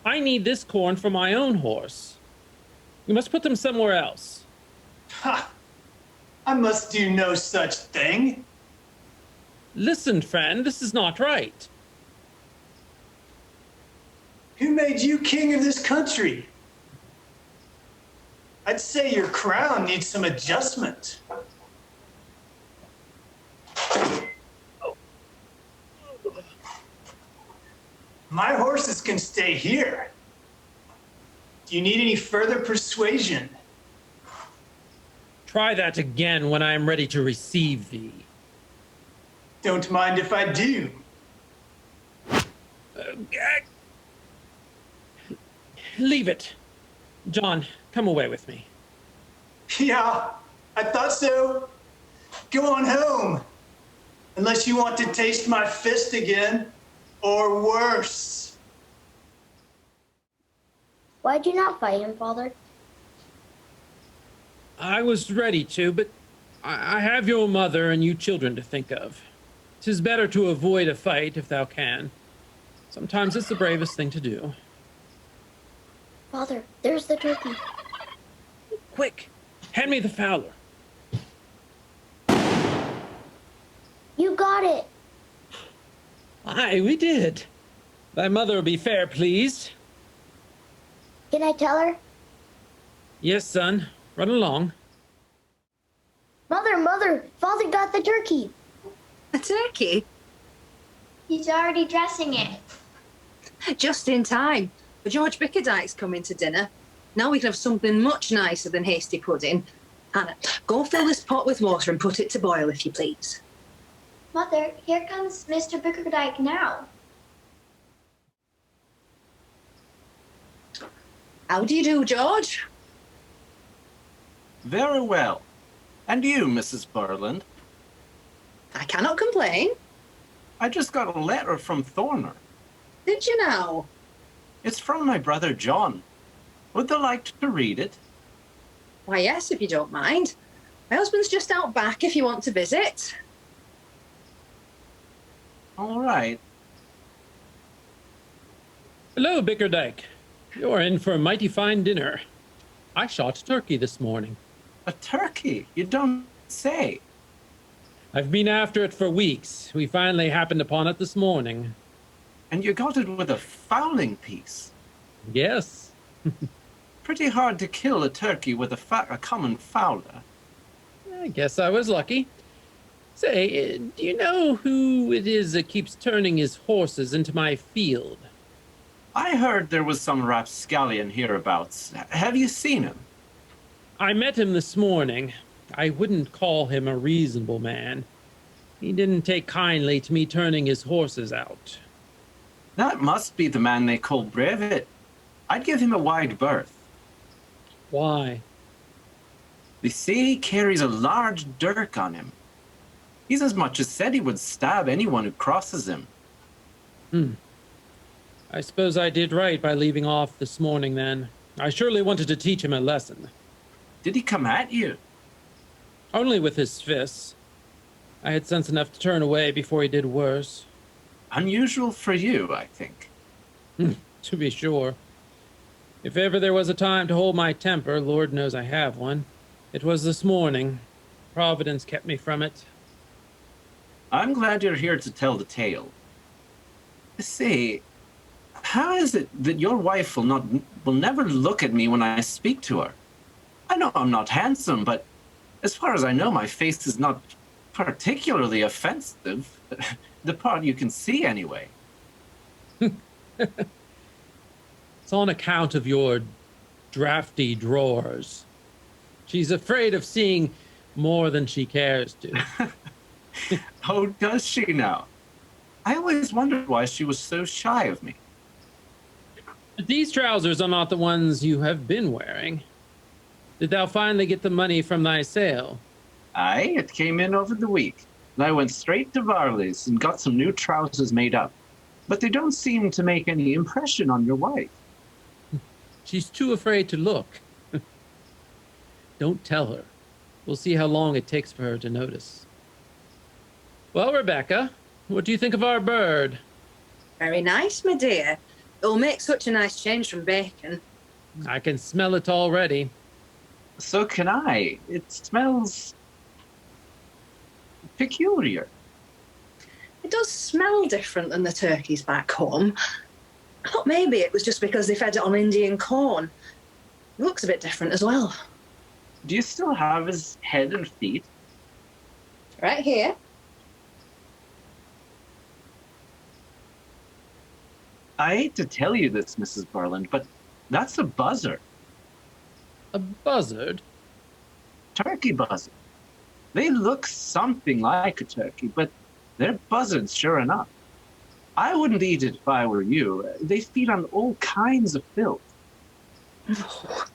I need this corn for my own horse. You must put them somewhere else. Ha! I must do no such thing. Listen, friend, this is not right. Who made you king of this country? I'd say your crown needs some adjustment. My horses can stay here. Do you need any further persuasion? Try that again when I am ready to receive thee. Don't mind if I do. Leave it. John, come away with me. Yeah, I thought so. Go on home. Unless you want to taste my fist again, or worse. Why'd you not fight him, Father? I was ready to, but I have your mother and you children to think of. 'Tis better to avoid a fight if thou can. Sometimes it's the bravest thing to do. Father, there's the turkey. Quick, hand me the fowler. You got it. Aye, we did. Thy mother will be fair pleased. Can I tell her? Yes, son. Run along. Mother, Father got the turkey. A turkey? He's already dressing it. Just in time. But George Bickerdike's coming to dinner. Now we can have something much nicer than hasty pudding. Hannah, go fill this pot with water and put it to boil, if you please. Mother, here comes Mr. Bickerdike now. How do you do, George? Very well. And you, Mrs. Burland? I cannot complain. I just got a letter from Thorner. Did you now? It's from my brother John. Would they like to read it? Why, yes, if you don't mind. My husband's just out back if you want to visit. All right. Hello, Bickerdike. You're in for a mighty fine dinner. I shot a turkey this morning. A turkey? You don't say. I've been after it for weeks. We finally happened upon it this morning. And you got it with a fowling piece? Yes. Pretty hard to kill a turkey with a common fowler. I guess I was lucky. Say, do you know who it is that keeps turning his horses into my field? I heard there was some rapscallion hereabouts. Have you seen him? I met him this morning. I wouldn't call him a reasonable man. He didn't take kindly to me turning his horses out. That must be the man they call Brevet. I'd give him a wide berth. Why? They say he carries a large dirk on him. He's as much as said he would stab anyone who crosses him. I suppose I did right by leaving off this morning then. I surely wanted to teach him a lesson. Did he come at you? Only with his fists. I had sense enough to turn away before he did worse. Unusual for you, I think. To be sure. If ever there was a time to hold my temper, Lord knows I have one. It was this morning. Providence kept me from it. I'm glad you're here to tell the tale. Say, how is it that your wife will never look at me when I speak to her? I know I'm not handsome, but as far as I know, my face is not particularly offensive. The part you can see, anyway. It's on account of your drafty drawers. She's afraid of seeing more than she cares to. Oh, does she now? I always wondered why she was so shy of me. But these trousers are not the ones you have been wearing. Did thou finally get the money from thy sale? Aye, it came in over the week, and I went straight to Varley's and got some new trousers made up. But they don't seem to make any impression on your wife. She's too afraid to look. Don't tell her. We'll see how long it takes for her to notice. Well, Rebecca, what do you think of our bird? Very nice, my dear. It'll make such a nice change from bacon. I can smell it already. So can I. It smells peculiar. It does smell different than the turkeys back home. I thought maybe it was just because they fed it on Indian corn. It looks a bit different as well. Do you still have his head and feet? Right here. I hate to tell you this, Mrs. Barland, but that's a buzzard. A buzzard? Turkey buzzard. They look something like a turkey, but they're buzzards sure enough. I wouldn't eat it if I were you. They feed on all kinds of filth. Oh.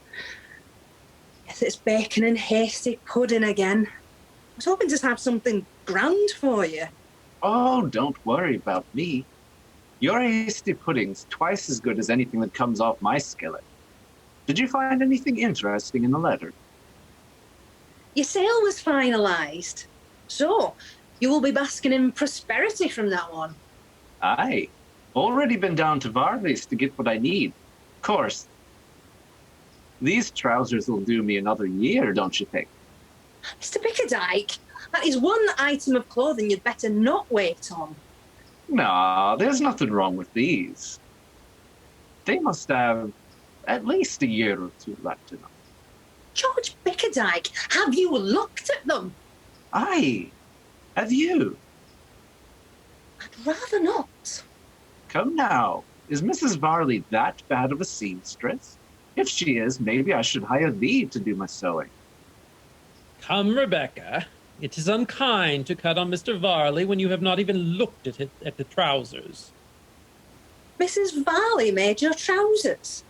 Yes, it's bacon and hasty pudding again. I was hoping to have something grand for you. Oh, don't worry about me. Your hasty pudding's twice as good as anything that comes off my skillet. Did you find anything interesting in the letter? Your sale was finalised. So, you will be basking in prosperity from now on. Aye. Already been down to Varley's to get what I need. Of course. These trousers will do me another year, don't you think? Mr. Bickerdike, that is one item of clothing you'd better not wait on. No, there's nothing wrong with these. They must have at least a year or two left in them. George Bickerdike, have you looked at them? Aye. Have you? I'd rather not. Come now. Is Mrs. Varley that bad of a seamstress? If she is, maybe I should hire thee to do my sewing. Come, Rebecca. It is unkind to cut on Mr. Varley when you have not even looked at the trousers. Mrs. Varley made your trousers.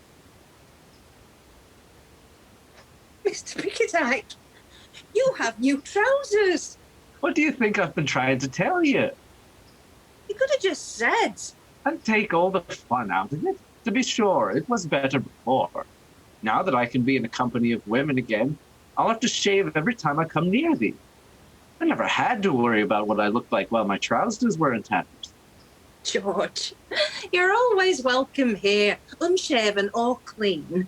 Mr. Bickerdike, you have new trousers. What do you think I've been trying to tell you? You could have just said. And take all the fun out of it. To be sure, it was better before. Now that I can be in a company of women again, I'll have to shave every time I come near thee. I never had to worry about what I looked like while my trousers were in tatters. George, you're always welcome here, unshaven or clean.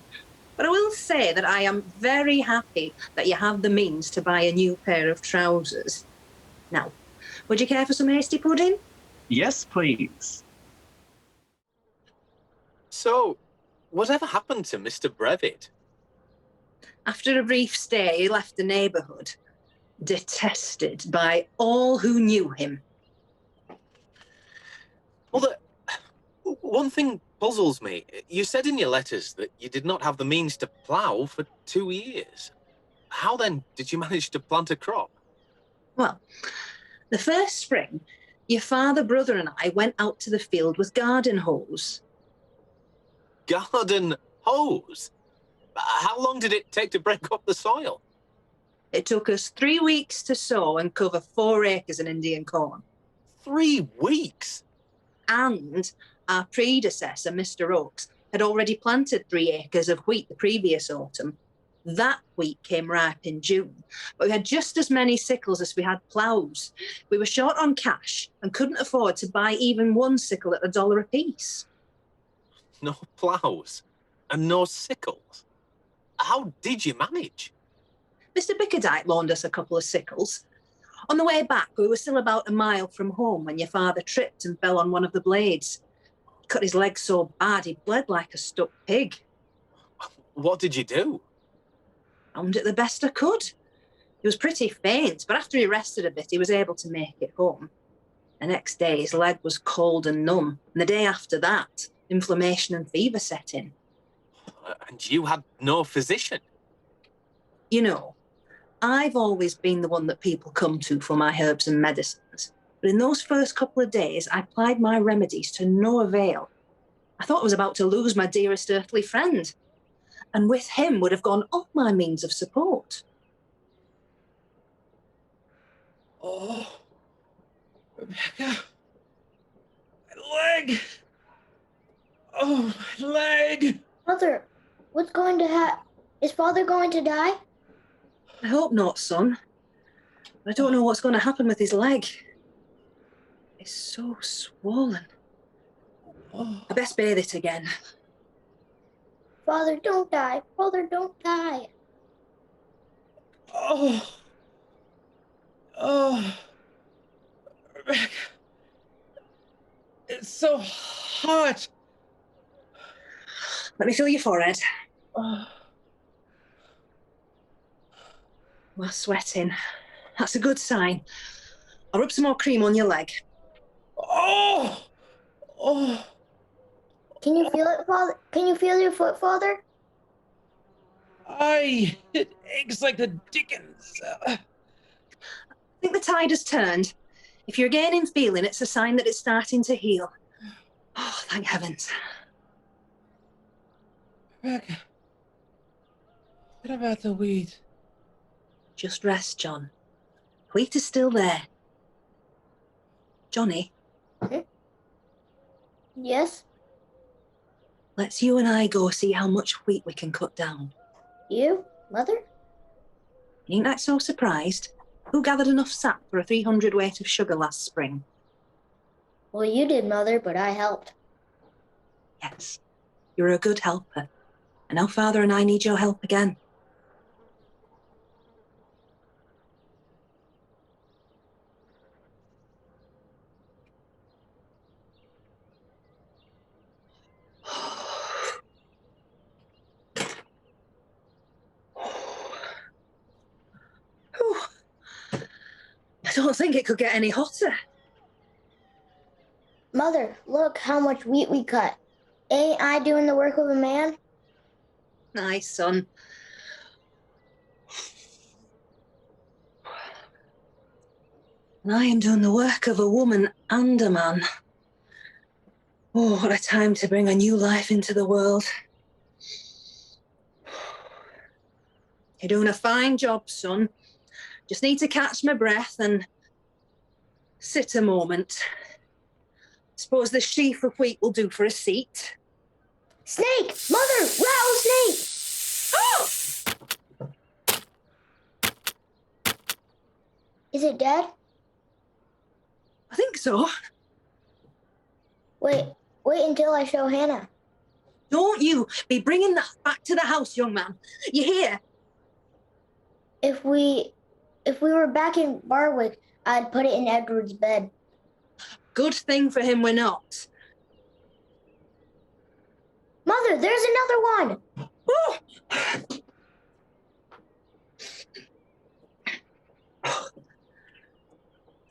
But I will say that I am very happy that you have the means to buy a new pair of trousers. Now, would you care for some hasty pudding? Yes, please. So, whatever happened to Mr. Brevet? After a brief stay, he left the neighbourhood, detested by all who knew him. Well, one thing puzzles me. You said in your letters that you did not have the means to plough for 2 years. How then did you manage to plant a crop? Well, The first spring, your father, brother, and I went out to the field with garden hose. Garden hose? How long did it take to break up the soil? It took us 3 weeks to sow and cover 4 acres in Indian corn. 3 weeks? And our predecessor, Mr. Oakes, had already planted 3 acres of wheat the previous autumn. That wheat came ripe in June, but we had just as many sickles as we had ploughs. We were short on cash and couldn't afford to buy even one sickle at $1 apiece. No ploughs and no sickles. How did you manage? Mr. Bickerdike loaned us a couple of sickles. On the way back, we were still about a mile from home when your father tripped and fell on one of the blades. He cut his leg so bad he bled like a stuck pig. What did you do? Found it the best I could. He was pretty faint, but after he rested a bit, he was able to make it home. The next day, his leg was cold and numb, and the day after that, inflammation and fever set in. And you had no physician? You know, I've always been the one that people come to for my herbs and medicines, but in those first couple of days, I applied my remedies to no avail. I thought I was about to lose my dearest earthly friend, and with him would have gone all my means of support. Oh, Rebecca. My leg. Oh, my leg. Mother, what's going to happen? Is Father going to die? I hope not, son. I don't know what's going to happen with his leg. It's so swollen. Oh. I best bathe it again. Father, don't die. Father, don't die. Oh. Oh. Rebecca. It's so hot. Let me feel your forehead. Oh. Well, sweating. That's a good sign. I'll rub some more cream on your leg. Oh. Oh. Can you feel it, Father? Can you feel your foot, Father? It aches like the dickens. I think the tide has turned. If you're gaining feeling, it's a sign that it's starting to heal. Oh, thank heavens. Rebecca, what about the wheat? Just rest, John. Wheat is still there. Johnny? Yes? Let's you and I go see how much wheat we can cut down. You? Mother? You ain't that so surprised? Who gathered enough sap for a 300 weight of sugar last spring? Well, you did, Mother, but I helped. Yes, you're a good helper. And now Father and I need your help again. I don't think it could get any hotter. Mother, look how much wheat we cut. Ain't I doing the work of a man? Nice, son. And I am doing the work of a woman and a man. Oh, what a time to bring a new life into the world. You're doing a fine job, son. Just need to catch my breath and sit a moment. Suppose the sheaf of wheat will do for a seat. Snake! Mother! Rattlesnake! Oh! Is it dead? I think so. Wait until I show Hannah. Don't you be bringing that back to the house, young man. You hear? If we were back in Barwick, I'd put it in Edward's bed. Good thing for him we're not. Mother, there's another one! Oh!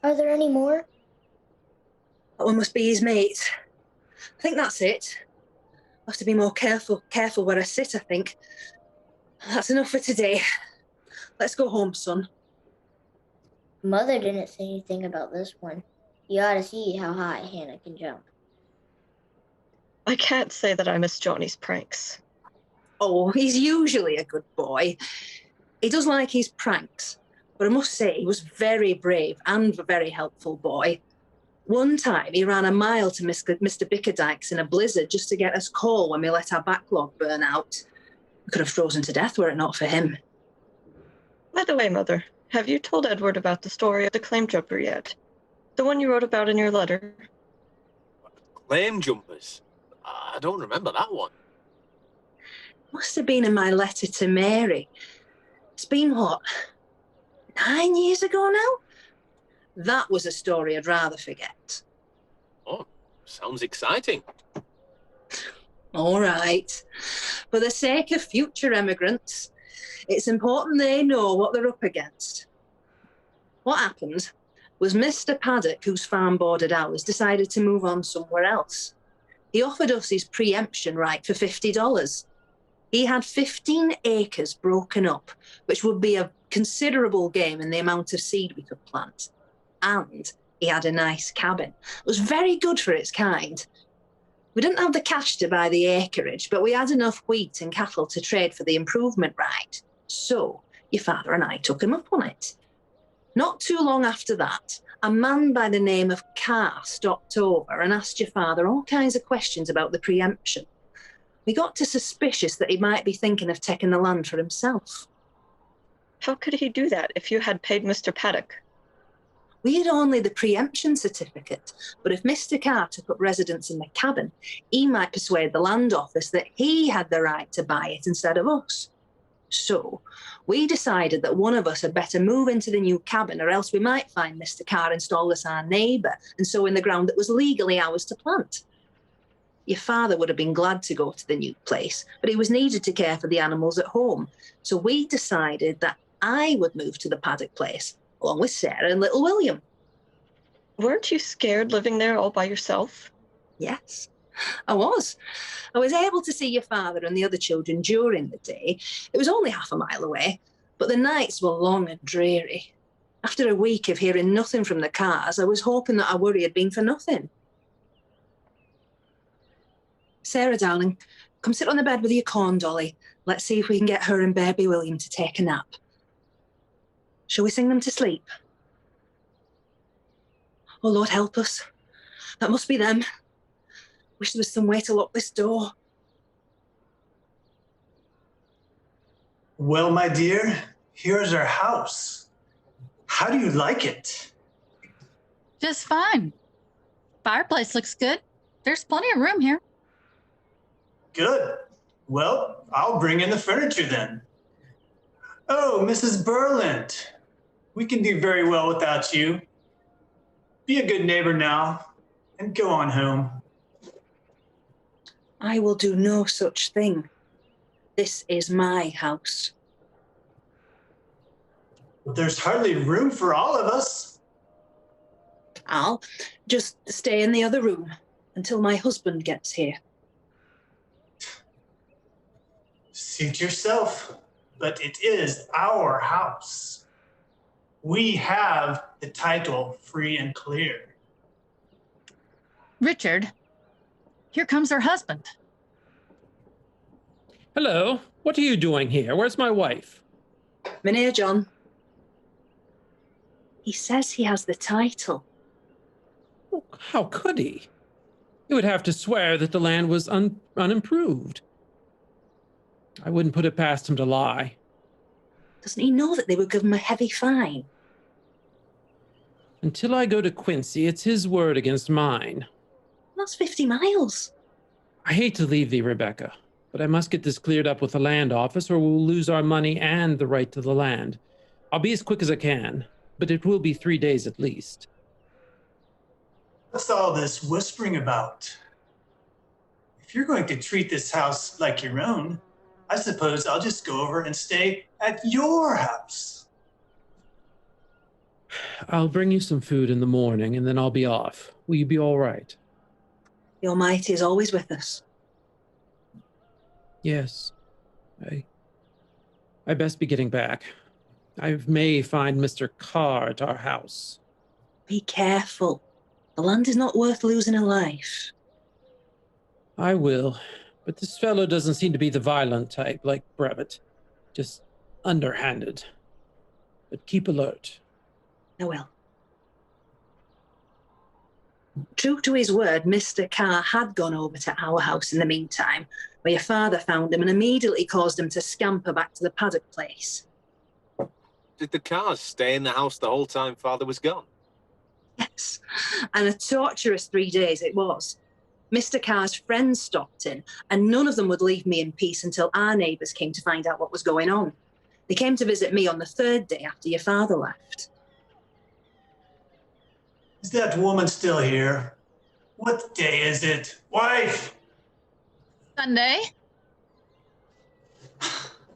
Are there any more? That one must be his mate. I think that's it. I'll have to be more careful where I sit, I think. That's enough for today. Let's go home, son. Mother didn't say anything about this one. You ought to see how high Hannah can jump. I can't say that I miss Johnny's pranks. Oh, he's usually a good boy. He does like his pranks, but I must say he was very brave and a very helpful boy. One time he ran a mile to Mr. Bickerdike's in a blizzard just to get us coal when we let our backlog burn out. We could have frozen to death were it not for him. By the way, Mother, have you told Edward about the story of the claim jumper yet? The one you wrote about in your letter? Claim jumpers? I don't remember that one. Must have been in my letter to Mary. It's been, what, 9 years ago now? That was a story I'd rather forget. Oh, sounds exciting. All right. For the sake of future emigrants, it's important they know what they're up against. What happened was Mr. Paddock, whose farm bordered ours, decided to move on somewhere else. He offered us his preemption right for $50. He had 15 acres broken up, which would be a considerable gain in the amount of seed we could plant. And he had a nice cabin. It was very good for its kind. We didn't have the cash to buy the acreage, but we had enough wheat and cattle to trade for the improvement right. So your father and I took him up on it. Not too long after that, a man by the name of Carr stopped over and asked your father all kinds of questions about the preemption. We got to suspicious that he might be thinking of taking the land for himself. How could he do that if you had paid Mr. Paddock? We had only the preemption certificate, but if Mr. Carr took up residence in the cabin, he might persuade the land office that he had the right to buy it instead of us. So we decided that one of us had better move into the new cabin, or else we might find Mr. Carr installed as our neighbour and sow in the ground that was legally ours to plant. Your father would have been glad to go to the new place, but he was needed to care for the animals at home. So we decided that I would move to the Paddock place, along with Sarah and little William. Weren't you scared living there all by yourself? Yes, I was. I was able to see your father and the other children during the day. It was only half a mile away, but the nights were long and dreary. After a week of hearing nothing from the Carrs, I was hoping that our worry had been for nothing. Sarah, darling, come sit on the bed with your corn dolly. Let's see if we can get her and baby William to take a nap. Shall we sing them to sleep? Oh, Lord, help us. That must be them. Wish there was some way to lock this door. Well, my dear, here's our house. How do you like it? Just fine. Fireplace looks good. There's plenty of room here. Good. Well, I'll bring in the furniture then. Oh, Mrs. Burland, we can do very well without you. Be a good neighbor now and go on home. I will do no such thing. This is my house. There's hardly room for all of us. I'll just stay in the other room until my husband gets here. Suit yourself, but it is our house. We have the title free and clear. Richard, here comes her husband. Hello, what are you doing here? Where's my wife? Mynheer John. He says he has the title. How could he? He would have to swear that the land was unimproved. I wouldn't put it past him to lie. Doesn't he know that they would give him a heavy fine? Until I go to Quincy, it's his word against mine. That's 50 miles. I hate to leave thee, Rebecca, but I must get this cleared up with the land office or we'll lose our money and the right to the land. I'll be as quick as I can, but it will be 3 days at least. What's all this whispering about? If you're going to treat this house like your own, I suppose I'll just go over and stay at your house. I'll bring you some food in the morning and then I'll be off. Will you be all right? The Almighty is always with us. Yes. I best be getting back. I may find Mr. Carr at our house. Be careful. The land is not worth losing a life. I will, but this fellow doesn't seem to be the violent type like Brevet. Just underhanded. But keep alert. I will. True to his word, Mr. Carr had gone over to our house in the meantime, where your father found him and immediately caused him to scamper back to the paddock place. Did the Cars stay in the house the whole time Father was gone? Yes, and a torturous 3 days it was. Mr. Carr's friends stopped in, and none of them would leave me in peace until our neighbours came to find out what was going on. They came to visit me on the 3rd day after your father left. Is that woman still here? What day is it? Wife! Sunday?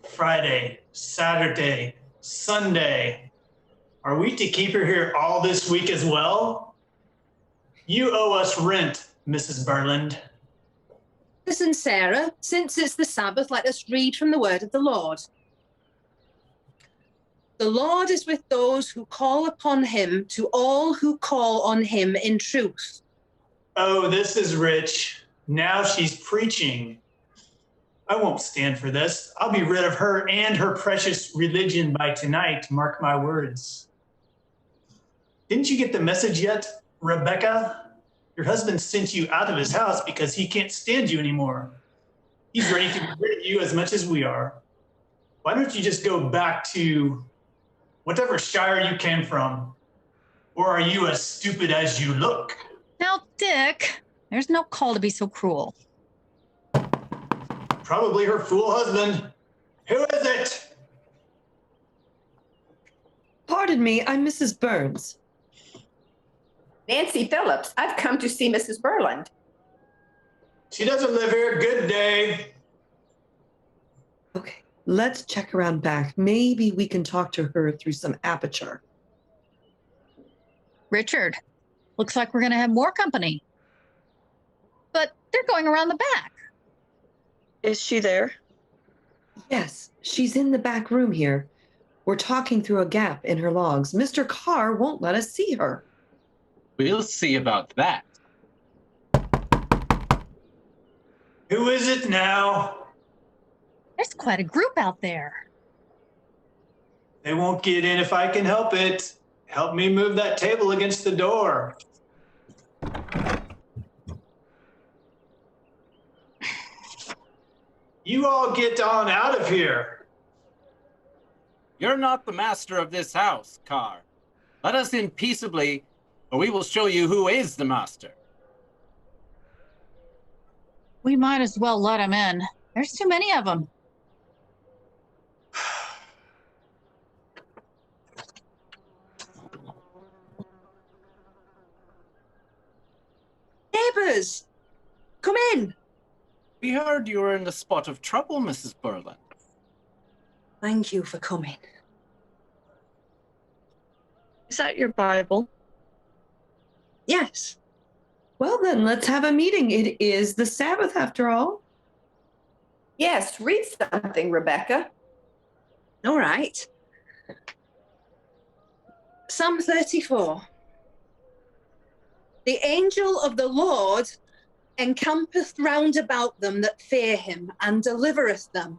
Friday, Saturday, Sunday. Are we to keep her here all this week as well? You owe us rent, Mrs. Burland. Listen, Sarah, since it's the Sabbath, let us read from the word of the Lord. The Lord is with those who call upon him, to all who call on him in truth. Oh, this is rich. Now she's preaching. I won't stand for this. I'll be rid of her and her precious religion by tonight, mark my words. Didn't you get the message yet, Rebecca? Your husband sent you out of his house because he can't stand you anymore. He's ready to get rid of you as much as we are. Why don't you just go back to whatever shire you came from? Or are you as stupid as you look? Now, Dick, there's no call to be so cruel. Probably her fool husband. Who is it? Pardon me, I'm Mrs. Burns. Nancy Phillips, I've come to see Mrs. Burland. She doesn't live here. Good day. Okay, let's check around back. Maybe we can talk to her through some aperture. Richard, looks like we're going to have more company. But they're going around the back. Is she there? Yes, she's in the back room here. We're talking through a gap in her logs. Mr. Carr won't let us see her. We'll see about that. Who is it now? There's quite a group out there. They won't get in if I can help it. Help me move that table against the door. You all get on out of here. You're not the master of this house, Carr. Let us in peaceably, or we will show you who is the master. We might as well let him in. There's too many of them. Neighbours, come in. We heard you were in a spot of trouble, Mrs. Burland. Thank you for coming. Is that your Bible? Yes. Well, then, let's have a meeting. It is the Sabbath, after all. Yes, read something, Rebecca. All right. Psalm 34. The angel of the Lord encampeth round about them that fear him, and delivereth them.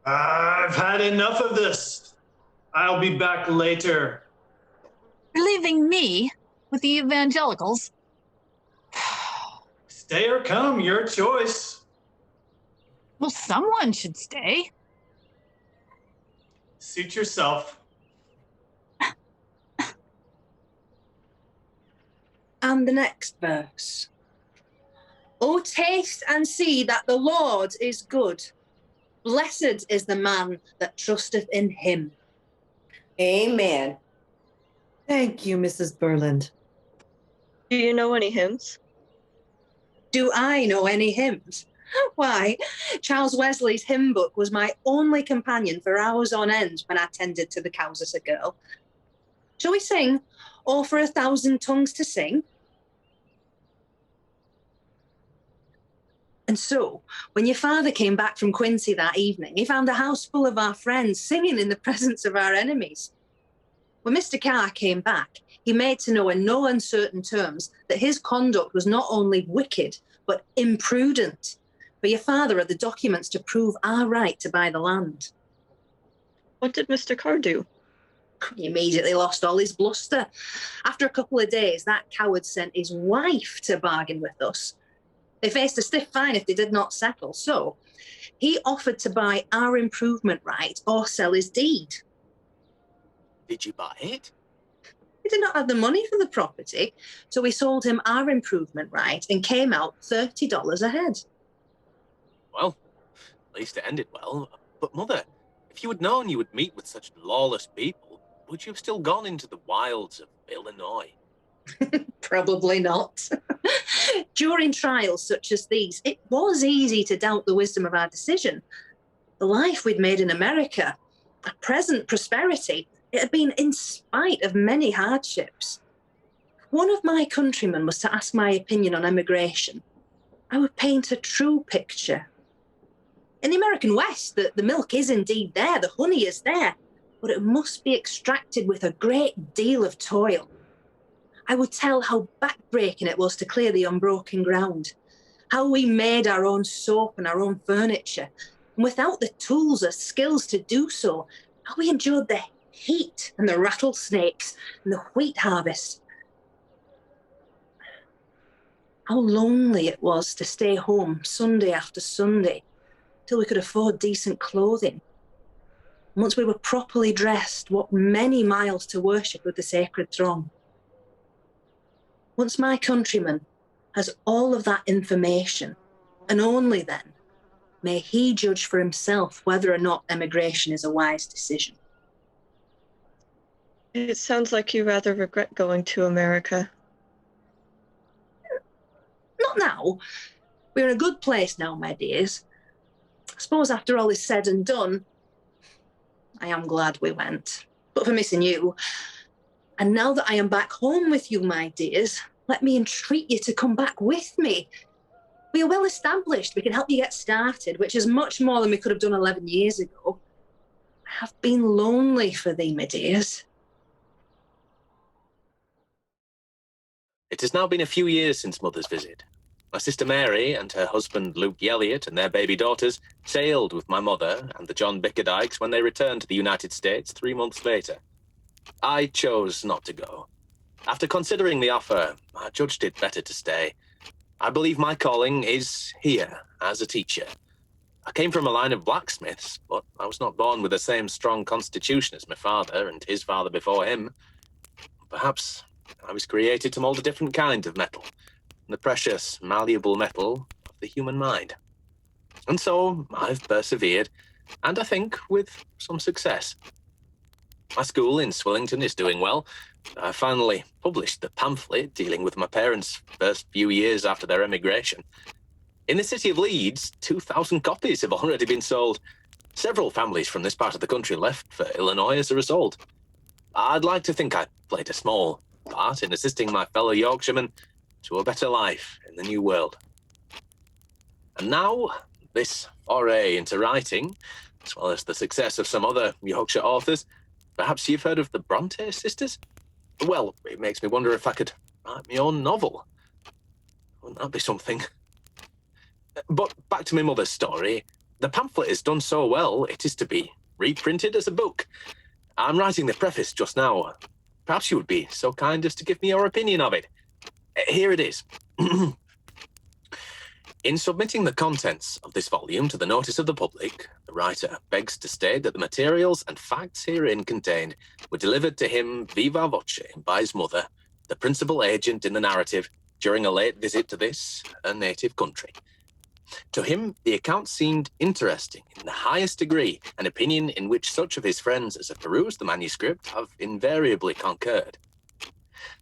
I've had enough of this. I'll be back later. You're leaving me with the evangelicals. Stay or come, your choice. Well, someone should stay. Suit yourself. And the next verse. O taste and see that the Lord is good. Blessed is the man that trusteth in him. Amen. Thank you, Mrs. Burland. Do you know any hymns? Do I know any hymns? Why, Charles Wesley's hymn book was my only companion for hours on end when I tended to the cows as a girl. Shall we sing, "Or for 1,000 tongues to sing"? And so, when your father came back from Quincy that evening, he found a house full of our friends singing in the presence of our enemies. When Mr. Carr came back, he made to know in no uncertain terms that his conduct was not only wicked, but imprudent. But your father had the documents to prove our right to buy the land. What did Mr. Carr do? He immediately lost all his bluster. After a couple of days, that coward sent his wife to bargain with us. They faced a stiff fine if they did not settle, so he offered to buy our improvement right or sell his deed. Did you buy it? He did not have the money for the property, so we sold him our improvement right and came out $30 ahead. Well, at least it ended well. But Mother, if you had known you would meet with such lawless people, would you have still gone into the wilds of Illinois? Probably not. During trials such as these, it was easy to doubt the wisdom of our decision. The life we'd made in America, our present prosperity, it had been in spite of many hardships. One of my countrymen was to ask my opinion on emigration. I would paint a true picture. In the American West, the milk is indeed there, the honey is there, but it must be extracted with a great deal of toil. I would tell how backbreaking it was to clear the unbroken ground, how we made our own soap and our own furniture, and without the tools or skills to do so, how we endured the heat and the rattlesnakes and the wheat harvest. How lonely it was to stay home Sunday after Sunday till we could afford decent clothing. Once we were properly dressed, walked many miles to worship with the sacred throng. Once my countryman has all of that information, and only then, may he judge for himself whether or not emigration is a wise decision. It sounds like you rather regret going to America. Not now. We're in a good place now, my dears. I suppose after all is said and done, I am glad we went, but for missing you. And now that I am back home with you, my dears, let me entreat you to come back with me. We are well established. We can help you get started, which is much more than we could have done 11 years ago. I have been lonely for thee, my dears. It has now been a few years since Mother's visit. My sister Mary and her husband Luke Elliott and their baby daughters sailed with my mother and the John Bickerdikes when they returned to the United States 3 months later. I chose not to go. After considering the offer, I judged it better to stay. I believe my calling is here as a teacher. I came from a line of blacksmiths, but I was not born with the same strong constitution as my father and his father before him. Perhaps I was created to mold a different kind of metal, the precious, malleable metal of the human mind. And so I've persevered, and I think with some success. My school in Swillington is doing well. I finally published the pamphlet dealing with my parents' first few years after their emigration. In the city of Leeds, 2,000 copies have already been sold. Several families from this part of the country left for Illinois as a result. I'd like to think I played a small part in assisting my fellow Yorkshiremen to a better life in the new world. And now, this foray into writing, as well as the success of some other Yorkshire authors. Perhaps you've heard of the Bronte sisters? Well, it makes me wonder if I could write my own novel. Wouldn't that be something? But back to my mother's story. The pamphlet is done so well, it is to be reprinted as a book. I'm writing the preface just now. Perhaps you would be so kind as to give me your opinion of it. Here it is. In submitting the contents of this volume to the notice of the public, the writer begs to state that the materials and facts herein contained were delivered to him viva voce by his mother, the principal agent in the narrative, during a late visit to this, her native country. To him, the account seemed interesting in the highest degree, an opinion in which such of his friends as have perused the manuscript have invariably concurred.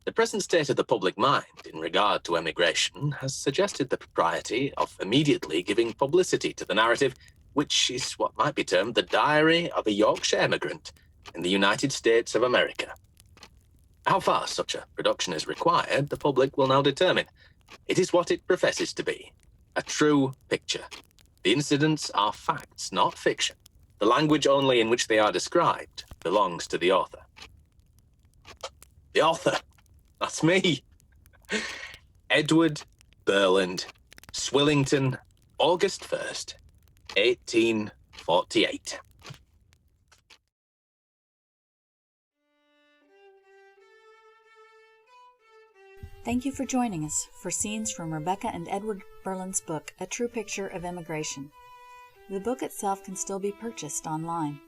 The present state of the public mind in regard to emigration has suggested the propriety of immediately giving publicity to the narrative, which is what might be termed the diary of a Yorkshire emigrant in the United States of America. How far such a production is required, the public will now determine. It is what it professes to be, a true picture. The incidents are facts, not fiction. The language only in which they are described belongs to the author. The author? That's me. Edward Burland, Swillington, August 1st, 1848. Thank you for joining us for scenes from Rebecca and Edward Burland's book, A True Picture of Emigration. The book itself can still be purchased online.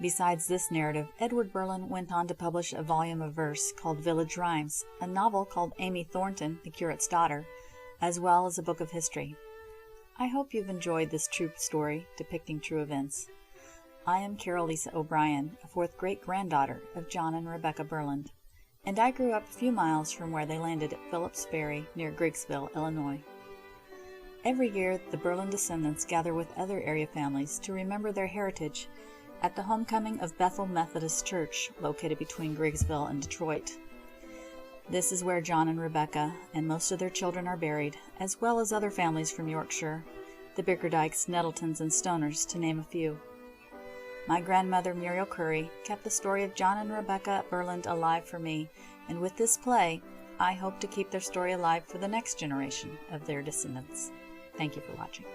Besides this narrative, Edward Burland went on to publish a volume of verse called Village Rhymes, a novel called Amy Thornton, the Curate's Daughter, as well as a book of history. I hope you've enjoyed this true story depicting true events. I am Carol Lisa O'Brien, a fourth great-granddaughter of John and Rebecca Burland, and I grew up a few miles from where they landed at Phillipsbury near Griggsville, Illinois. Every year, the Burland descendants gather with other area families to remember their heritage at the homecoming of Bethel Methodist Church, located between Griggsville and Detroit. This is where John and Rebecca and most of their children are buried, as well as other families from Yorkshire, the Bickerdikes, Nettletons, and Stoners, to name a few. My grandmother, Muriel Curry, kept the story of John and Rebecca Burland alive for me, and with this play, I hope to keep their story alive for the next generation of their descendants. Thank you for watching.